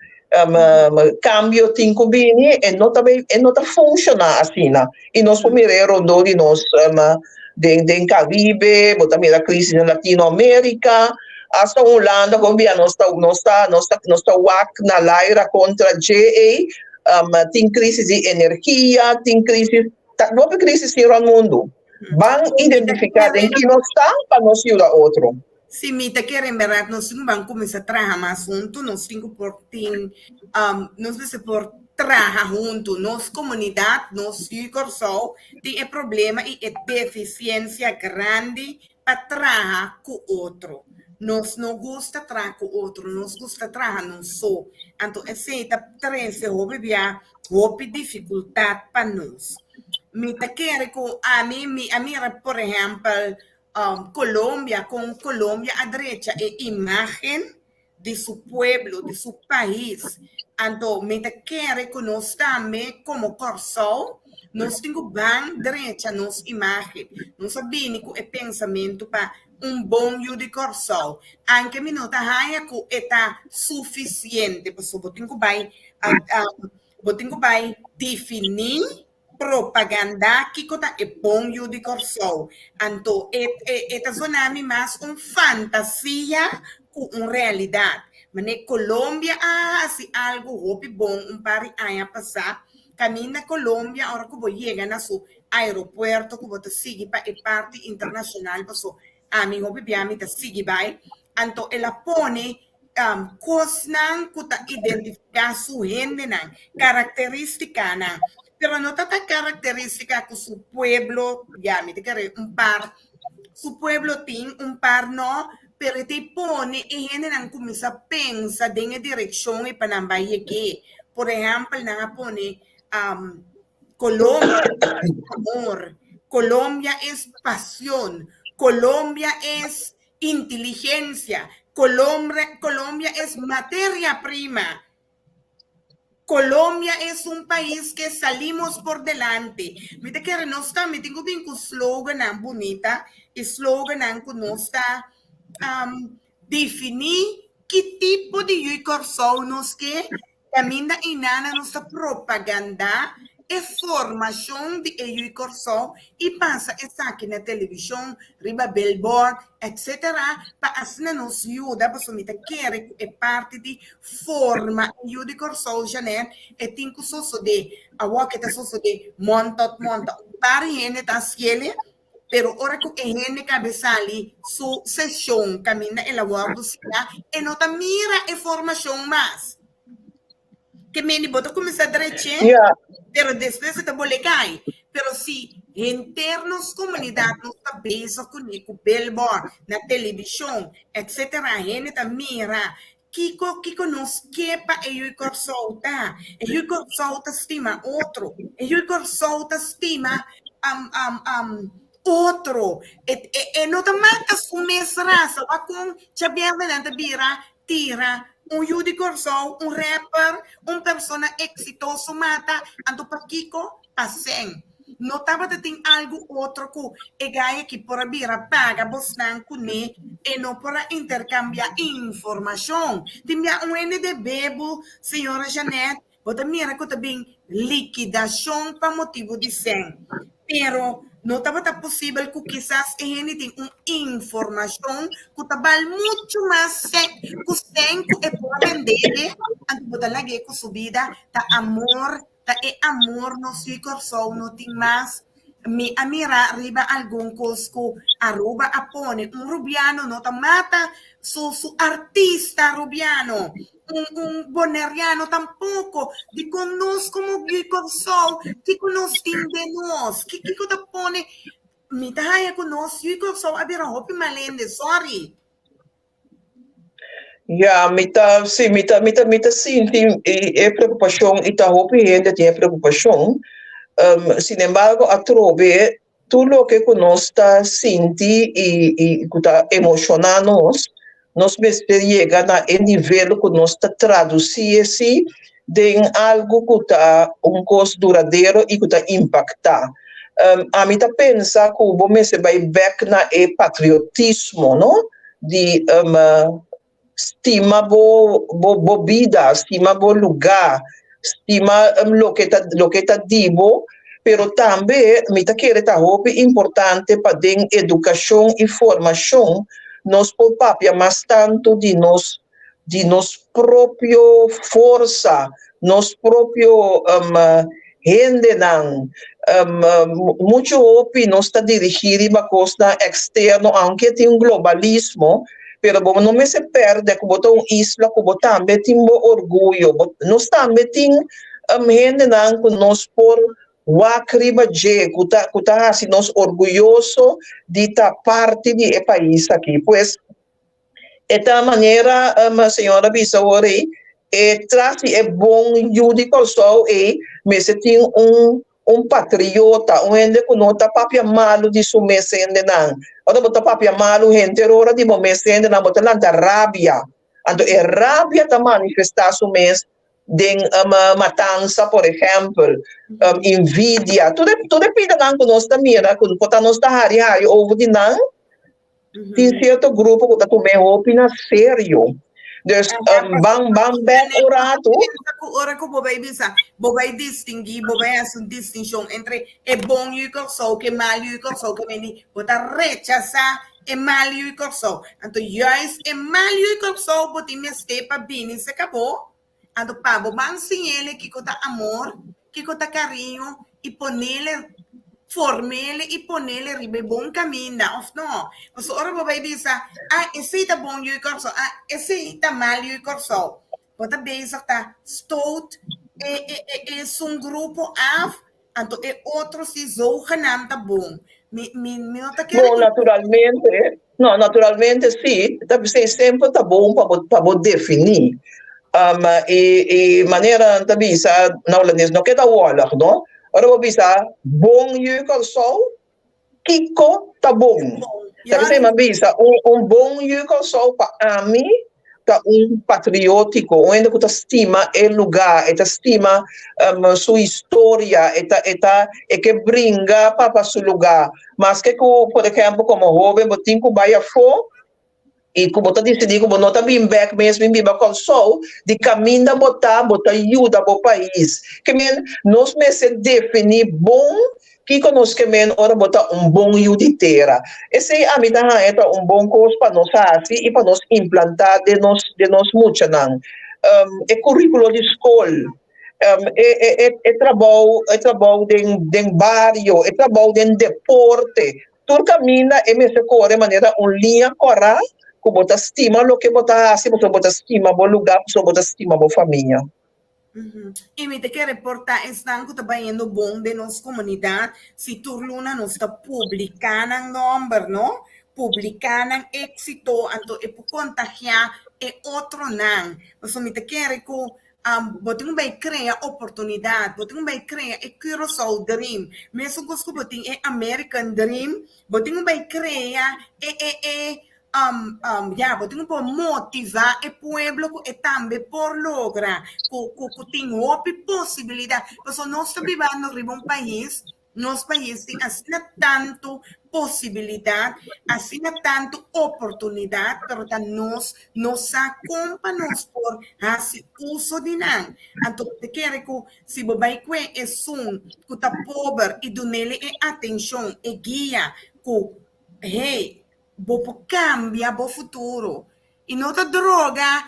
cambio tem que vir e não está funcionar assim, e nós primeiro de nós de Caribe, também a crise na Latinoamérica, hasta Holanda, como nós está na laira contra a GA, tem crise de energia, tem crise, não é crise no mundo, vão identificar em que nós estamos para nos ajudar outro. Se me te querem verdade, nós não vamos começar a trabalhar mais junto, nós temos que nós vamos trabalhar junto, nossa comunidade, nosso coração, tem problema e deficiência grande para trabalhar com o outro. Nós não gosta de trabalhar com o outro, nós gosta de trabalhar não só. Então, essa três houve dificuldade para nós. Me te querem que a mim, por exemplo, Colombia, con Colombia a derecha e imagen de su pueblo, de su país. Então, me quer reconocer também como corso, nós temos bem derecha nossa imagem. Nós sabemos que é pensamento para bom uso de corso. Anche me não está suficiente, porque eu tenho que definir propaganda que é bom uso de corso. Então, esta zona é mais uma fantasia com uma realidade. Mas na Colômbia, se algo bom, par de anos passar, caminho na Colômbia, agora que eu chego no seu aeroporto, que eu vou seguir para a parte internacional, a mim, eu sigo vai. Então, ela põe coisas que identificar sua gente, característica, pero no tanta característica que su pueblo, ya me dice su pueblo tiene par no, pero te pone y generan comienza a pensar en la dirección y para nambaye que, por ejemplo, nada pone Colombia, amor, Colombia es pasión, Colombia es inteligencia, Colombia es materia prima. Colombia es un país que salimos por delante. Mira que no está, me tengo bien con slogan bonita, y slogan que no está definir qué tipo de corsonos que camina y nana nuestra propaganda es formación de ello y corso y pasa está aquí en la televisión, riba billboard, etcétera, para así nos ayuda, pues somita quiere es parte de forma ello de corso, Janet, e tinco soso de agua que te soso de monta, para gente está cielo, pero ora que gente cabezali su sesión camina en la guardia e nota mira e formación más. Que me ni boto começar direito, pero depois você bolecai. Pero se internos comunidade não está bem com o billboard na televisão, etc. A gente tá mira Kiko nos quepa e eu corsolta. E eu corsolta estima outro. E eu corsolta estima outro. E não tá mata sumesraça. Com Xavier Velanda Bira, tira un Judy Corso, un rapper, una persona exitoso mata, ando pa Kiko, pasen. No tava de ting algo outro que e gaya que por abira paga bosnan kune e no para intercambiar informação. Timbia um ene de bebo, senhora Janet, bota mira que também liquidação para motivo de sem. Pero não estava possível que quizás ele tem uma informação que estava muito mais que sem que pode vender, antes de lagi com sua vida, tá amor no seu coração, não tem mais mi amira riba algum cosco aruba apone rubiano no mata su artista rubiano un boneriano tampoco di conosco como Gicorso che conosco de nos che cosa pone mi dai a conosco Gicorso abira hopi malende sorry. Ja, mita sinti e preocupação e tá hopi gente tem preocupação. Sin embargo, a trove, tu lo que conosca sinti e kuta emocionanos, nos llega na nível que nós traduzir se de algo que tá costo duradouro e que tá impactar. A mim tá pensa que o bom se vai back na patriotismo, no? De estima bo vida, estima bo lugar, estima lo que tá dibo, pero também me tá querer tá importante para den educação e formação nos papia mas tanto de nos próprio força, nos próprio gente não muito hopi nos está dirigindo uma coisa externa, aunque tem globalismo, pero bom não me se perde que botar isla que botar também tem orgulho, nós também tem gente não que nos por wakriba je kuta assim nós orgulhoso de estar parte de país aqui, pois esta maneira senhora Bisaori traz bom judico só mas tem patriota, gente que não tá papia malo de sumir sende não, ou botar papia malo gente hora de momento sende não botar lá da rabia, então rabia tá manifestar sumir de matança, por exemplo, invidia, tudo depende não que nós também, quando nós tá hari over de não, tem certo grupo que tá também opina sério, dus bang orato. Ora que bobai distinguir, bobai é uma distinção entre é bom e o corso, que é mal e o corso, que vem botar rechazar é mal e o corso, então é mal e o corso, botar minha estepa bem, se acabou. Ando pabo bang sinele que cota amor, que cota carinho e ponele formele e ponele ribe bom caminho, of no. Mas ora bobai bisa, esse tá bom e corso, esse tá mal e corso. Bota beza tá stout é grupo af, então é outro se zogenam tá bom. Nota que bom, naturalmente sim, sempre tá bom para definir. E maneira da bisa na holandês não queda oorlog, no? Ora bisa bom juiker sol, Kiko tá bom. Sabe se mabisa bom yuko só para mim tá patriótico, onde que estima o lugar, estima sua história, que brinca para seu lugar. Mas que por exemplo, como jovem, botin que vai a fora e como tá decidindo, como não tá bem back mesmo, bem back ao sol, de caminho da botar ajuda para o país. Que nós mesmos definir bom que conosco que ora botar bom inteira. Esse a mim é bom coisa para nós assim e para nós implantar de nós muito não. É currículo de escola. Trabalho de barrio, trabalho de deporte. Tudo caminha e me se corre de maneira linha correta, que bota estima lo que bota assim, bota estima o lugar, bota estima a família. E me te que reportar estão que está indo bom de nossa comunidade, se turluna nos está publicando número, não? Publicando êxito, então é por contagiar é outro não. Mas me te quer que botem vai criar oportunidade, botem vai criar é Curaçao Dream, mesmo que botem é American Dream, botem vai criar botem para motivar o povo que também por lograr que tem outra possibilidade, porque nós estamos vivendo em país, nosso país tem assim tanto possibilidade, assim tanto oportunidade, mas nós acompanhamos por esse uso de não. Então, te quero que se você vai que é que está pobre e do nele é atenção, é guia, que, hey, vou cambiar o futuro. E não tá droga,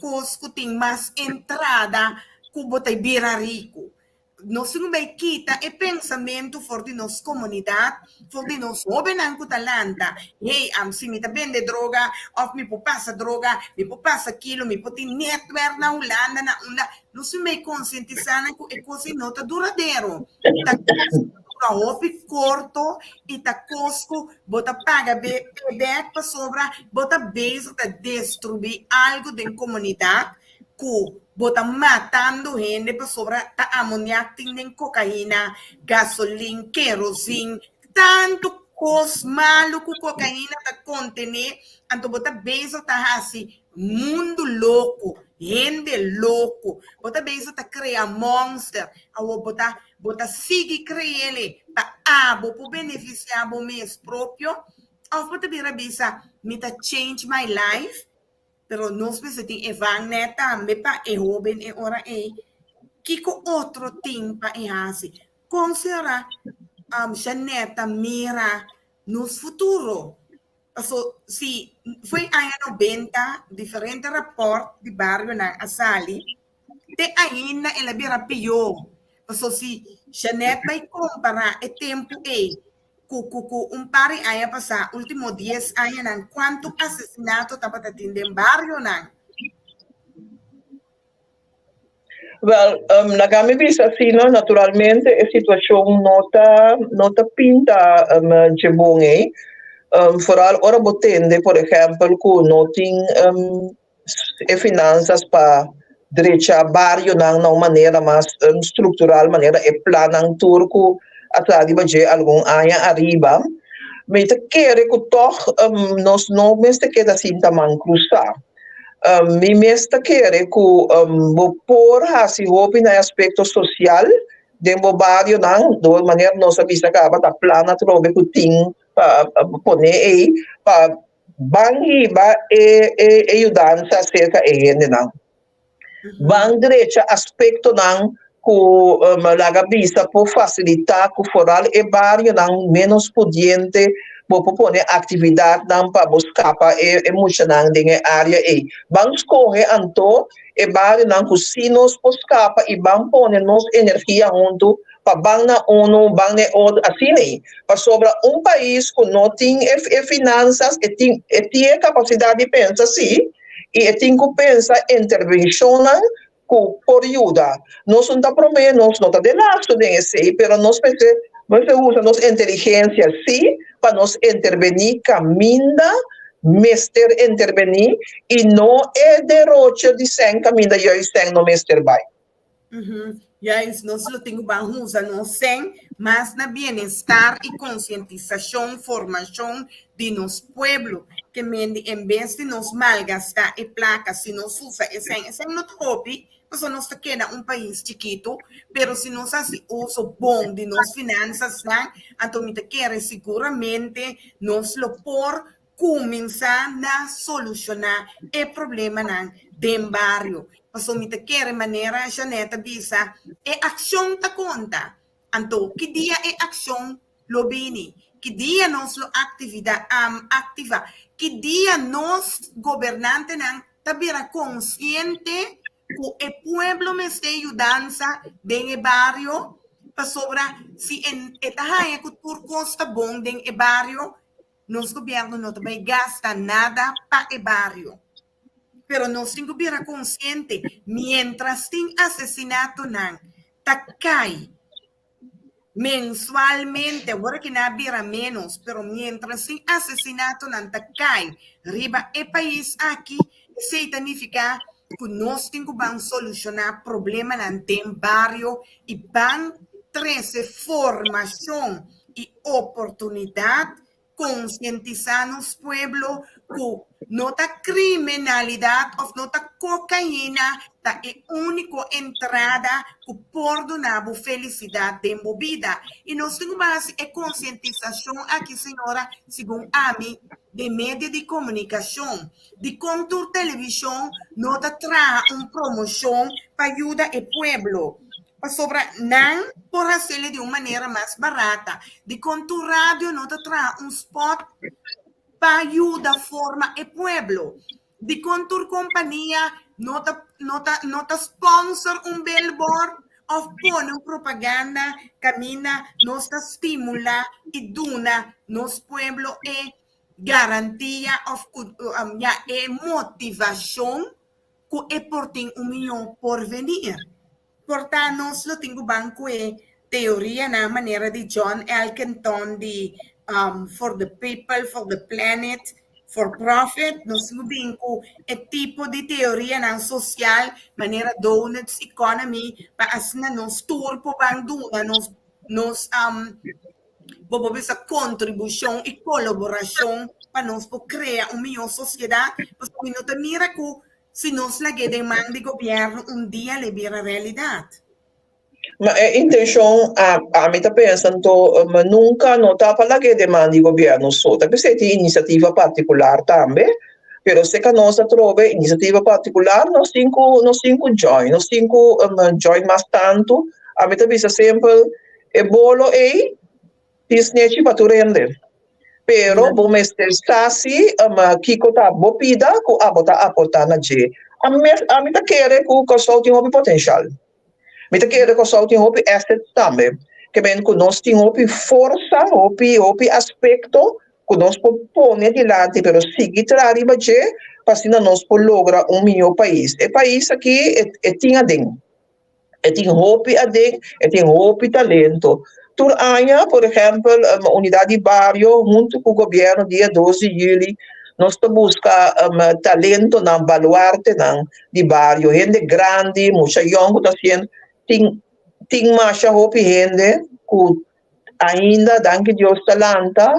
coisa que tem mais entrada que você vira rico. Nós não vai quitar o pensamento fora de nossa comunidade, fora de nosso jovem que talanta. Hey, se me tá vende droga, ou me passa droga, me passa aquilo, me pode network na Holanda, nós não vai conscientizar que é coisa não tá duradouro. Tá corto e tá cosco, bota paga back para sobra, bota base para destruir algo da comunidade, que bota matando gente para sobra, tá amoniaco, tem cocaína, gasolina, querosene, tanto coisa malo que cocaína tá contener, então bota base tá assim, mundo louco, gente louco, bota base tá criar monster, bota seguir criele para vou beneficiar o mês próprio, ou bota vir bisa me tá change my life, pero nós precisamos evangelizar também para o jovem e ora que outro tempo é assim, considera Janeta mira nos futuro. So, si foi ano 90, diferente rapport di barrio ng Asali, te ainda ela bira pior. So, si Janet vai comparar o tempo pari aya pasa, último 10 anos ng quanto assassinato dapat atender barrio ng? Well, na kami bisa sino naturalmente a situação nota pinta de bonge. Vooral ora botende, por exemplo, que não tem finanças para direita barrio não maneira mais estrutural, maneira é planang turco atrás de algum ano arriba. Mas te quer que toch nós não mesmo que assim também cruzar. Me mesmo quer que vou por assim houve no aspecto social de barrio não, de maneira não sabia que acaba da plana trobe que tem para poner aí para bangiba e ajudança acerca de gente não. Bang direita aspecto não que laga vista por facilitar que foral e barrio não menos pudiente por poner atividade não para buscar para muito não de área aí. Bang escorre anto e barrio não que se nos buscar e bang poner nos energia junto para bang na uno, bang na outro, assim aí. Para sobre país que não tem finanças e tem capacidade de pensar assim, e tem que pensar intervenção por ajuda. Nós não está prometendo, nós não está de laço de esse, mas nós usa nossa inteligência sim, para nós intervenir, caminha, mestre intervenir, e não é derroche de 100 caminha e eu estou no mestre vai. Ya es, nós lo tengo vamos a no sen, mas na bienestar y concientización, formación de nos pueblo, que en vez de nos malgastar e placas, si nos usa ese no hobby, pues nos queda un país chiquito, pero si nos hace uso bom de nos finanzas, entonces quiere seguramente nos lo por comenzar a solucionar el problema del barrio. Paso mi te quiere manera Janeta bisa e action ta conta. Anto que dia e action lo bini, que dia nos lo actividad activa, que dia nos gobernante nan tabira consciente que el pueblo me esté ayudanza en el barrio para sobra si en etaja e cultura costa bom en el barrio nos gobierno no também gasta nada para el barrio. Pero nós temos que ser consciente, mientras tem assassinato não, tá cai mensualmente, agora que não vira menos, pero mientras tem assassinato não, tá cai, riba é país aqui, significa que nós temos que solucionar problema não tem barrio e van trazer formação e oportunidade, conscientizar nos pueblo que nota criminalidade ou nota cocaína tá é única entrada que perdonava felicidade de movida. E nós temos base é conscientização aqui, senhora, segundo a mim, de mídia de comunicação, de contur televisão, nota traz uma promoção para ajudar o pueblo. Sobra não por fazer de uma maneira mais barata. De contur rádio, nota traz um spot para ayudar forma el pueblo. De contur companhia, nota sponsor un billboard of pone propaganda, camina, nos estimula y duna nos pueblo e garantia of e motivación que portem milhão por venir. Portanto, nós lo tengo banco e teoria na maneira de John Elkington de for the people, for the planet, for profit, nos vinco e tipo de teoria na social, maneira donuts economy, para assim nos turpo banduna, nos bobo essa contribuição e colaboração para nós criar uma melhor sociedade, porque não te mira que se nós la demanda de governo dia le vira realidade. Ma a intenção a mim está pensando, mas nunca não está para que demande o governo só. Talvez seja iniciativa particular também, pero se que nós trova iniciativa particular, nós cinco join, nós cinco join mais tanto, a mim está sempre é bolo e pisnete para tu render. Pero bom está se kiko tá bopida com a botar aportar na G. A mim tá querer que o pessoal tenha um potencial. Mita querer que o pessoal tenha um asset também. Que bem que nós temos força, aspecto que nós põe adiante, pero seguir arriba G, para assim nós lograr melhor país. O país aqui tinha dentro. Tem hope a dentro, tem hope talento. Turanya, por exemplo, uma unidade de barrio, junto com o governo, dia 12 de julho, nós buscamos talento na baluarte de barrio, gente grande, muita young, tem mais hope gente que ainda, danke Deus, talenta,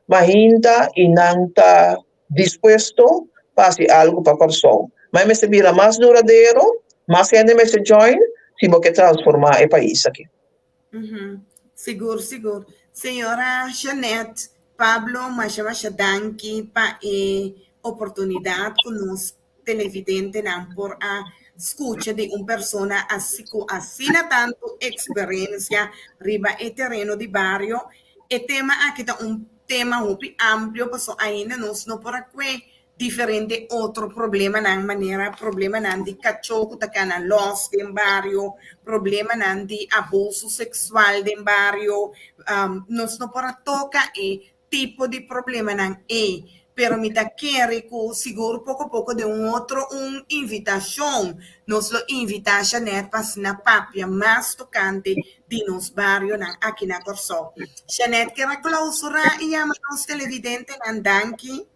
mas ainda não está disposto para fazer algo para a pessoa. Mas me se vira mais duradouro, mais gente me se join, se você transformar o país aqui. Seguro. Senhora Janete, Pablo, mas danke para a oportunidade que nós televidentes não por a escuta de uma pessoa assim que assina tanto experiência riba e terreno de barrio. E tema aqui é tema muito amplo, porque ainda nós não por aqui diferente outro problema na maneira problema não de cachorro que está na loss de barrio, problema não de abuso sexual de barrio, nós não por toca e tipo de problema não é, pero me tá querendo que seguro pouco a pouco de outro invitação, nós lo invita a Janete para na papia mais tocante de nos barrio aqui na Corsol. Janete, quer clausurar e chamar os televidentes danke.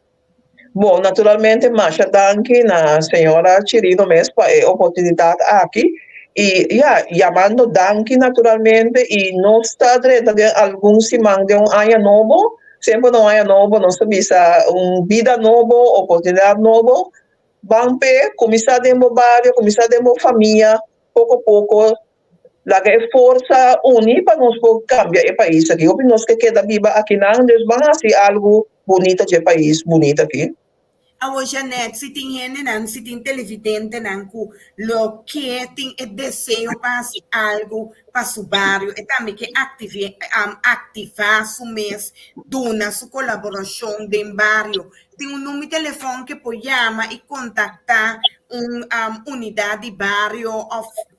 Bom, naturalmente, Masha, danke na senhora Chirino mesmo para a oportunidade aqui. Y ya, llamando Danki naturalmente, y no está dentro de algún simán de un año nuevo, siempre no año nuevo, no se visa un vida nuevo, oportunidad nuevo, van a começar dentro do barrio, começar dentro da família, pouco a pouco, lá que é força unir para nós cambiar o país aqui. O nós que queda viva aqui não, nós vamos fazer algo bonito de país, bonito aqui. A Janete, se tem gente não, se tem televidente não, que lo que tem é desejo para fazer algo para o bairro, e também que ativar o mês, dona sua colaboração dentro do bairro. Tem número de telefone que pode chamar e contactar uma unidade de bairro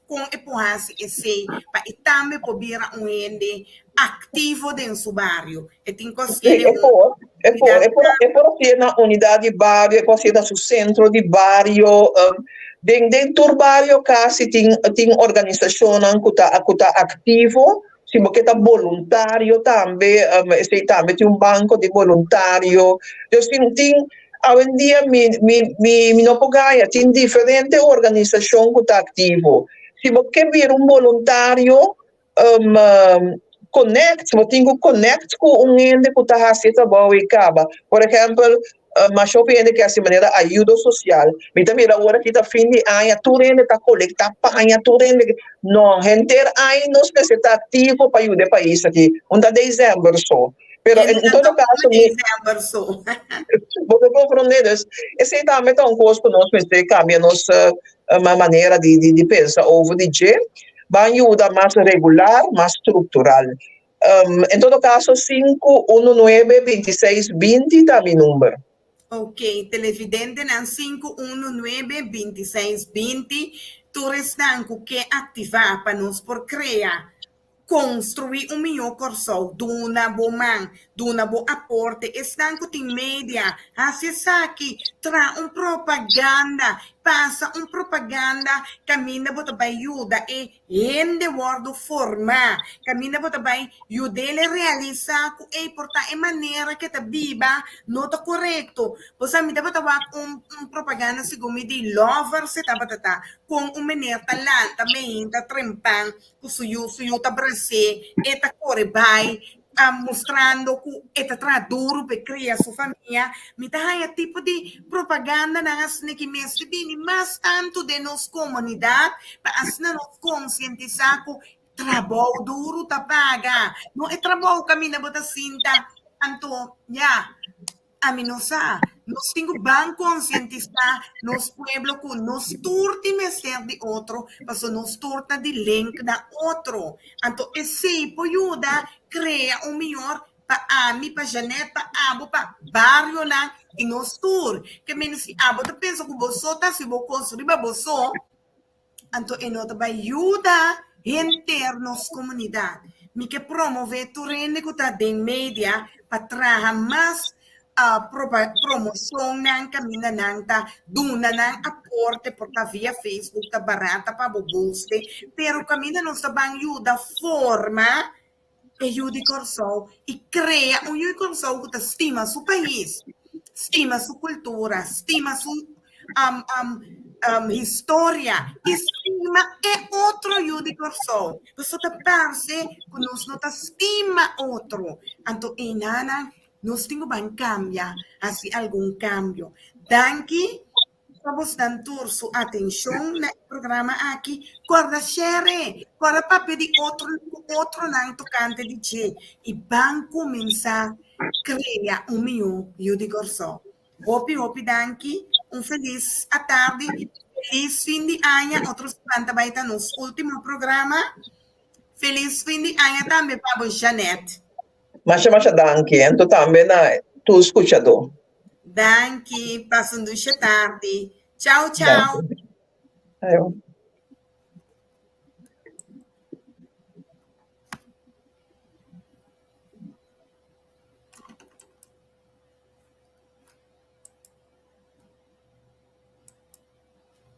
com e porrase esse para e também poder ende ativo dentro do bairro. E tem que é por ser na unidade de bairro, é por ser no centro de bairro, dentro do bairro quase tem organização que está ativo, se você está voluntário também, se também tem banco de voluntário, então tem hoje em dia me não pode tem diferentes organizações que está ativo. Se você vir voluntário, connect, eu tenho connect com ente que está fazendo trabalho e acaba. Por exemplo, mas eu penso que essa maneira ajuda social. Mas também agora que está fim de ano, tudo está colectado, tudo não, gente aí nós precisamos estar ativo para ajudar o país aqui. Onde dezembro só. Pero em todo caso, você compreender, esse também é coisa que nós precisamos cambiar nossa maneira de pensar over de dia, vai ajudar mais regular, mais estrutural. Em todo caso, 519-2620 está meu número. Ok, televidente na 519-2620, tu restanco que ativar para nós por criar, construir melhor corso, duna boa aporte, estanco tem mídia, acessa aqui, traz propaganda, passa propaganda, caminha bota para ajuda e rende word forma, caminha bota para ajuda ele realizar e portar em maneira que tá viva, não tá correto. Você me dá bota propaganda segundo de lover se tá bota com menino talento também tá trempando, o suyo tá brase, e tá corre vai mostrando que é duro para criar sua família, me dá tipo de propaganda na que me bem mais tanto de nossa comunidade para assim nós conscientizar que trabalho duro tá paga, não é trabalho que a minha bota cinta, anto a mim não sabe, nós temos que conscientizar nos pueblos que nós turti meser de outro, mas nós turta de link da outro, então esse ajuda cria melhor para mim, para Janete, para Abo, para bairro lá, e nós tur, que menos se Abo, tu pensa que você tá se vou construir para você, então e nós vai ajudar internos comunidade, me que promover tu rende que tá de mídia para trazer mais promoção ng caminho ng duna ng aporte porque via Facebook tá barata para bobuste, pero caminho não está bem ajuda forma ajuda corso e cria corso que estima seu país, estima sua cultura, estima sua história, estima outro ajuda corso, você tá pense que nós não estima outro, então inana nós temos que cambiar, assim, algum cambio. Danke, vamos dar sua atenção no programa aqui. Corda share, corda papel de outro não tocante de che. E vamos começar a criar meu corso. Hopi, danke, feliz a tarde, feliz fim de ano, outros planta vai estar nos último programa. Feliz fim de ano também para a Janete. Mas danke, então também tu escuchador. Danke, passando tarde. Tchau. Danke.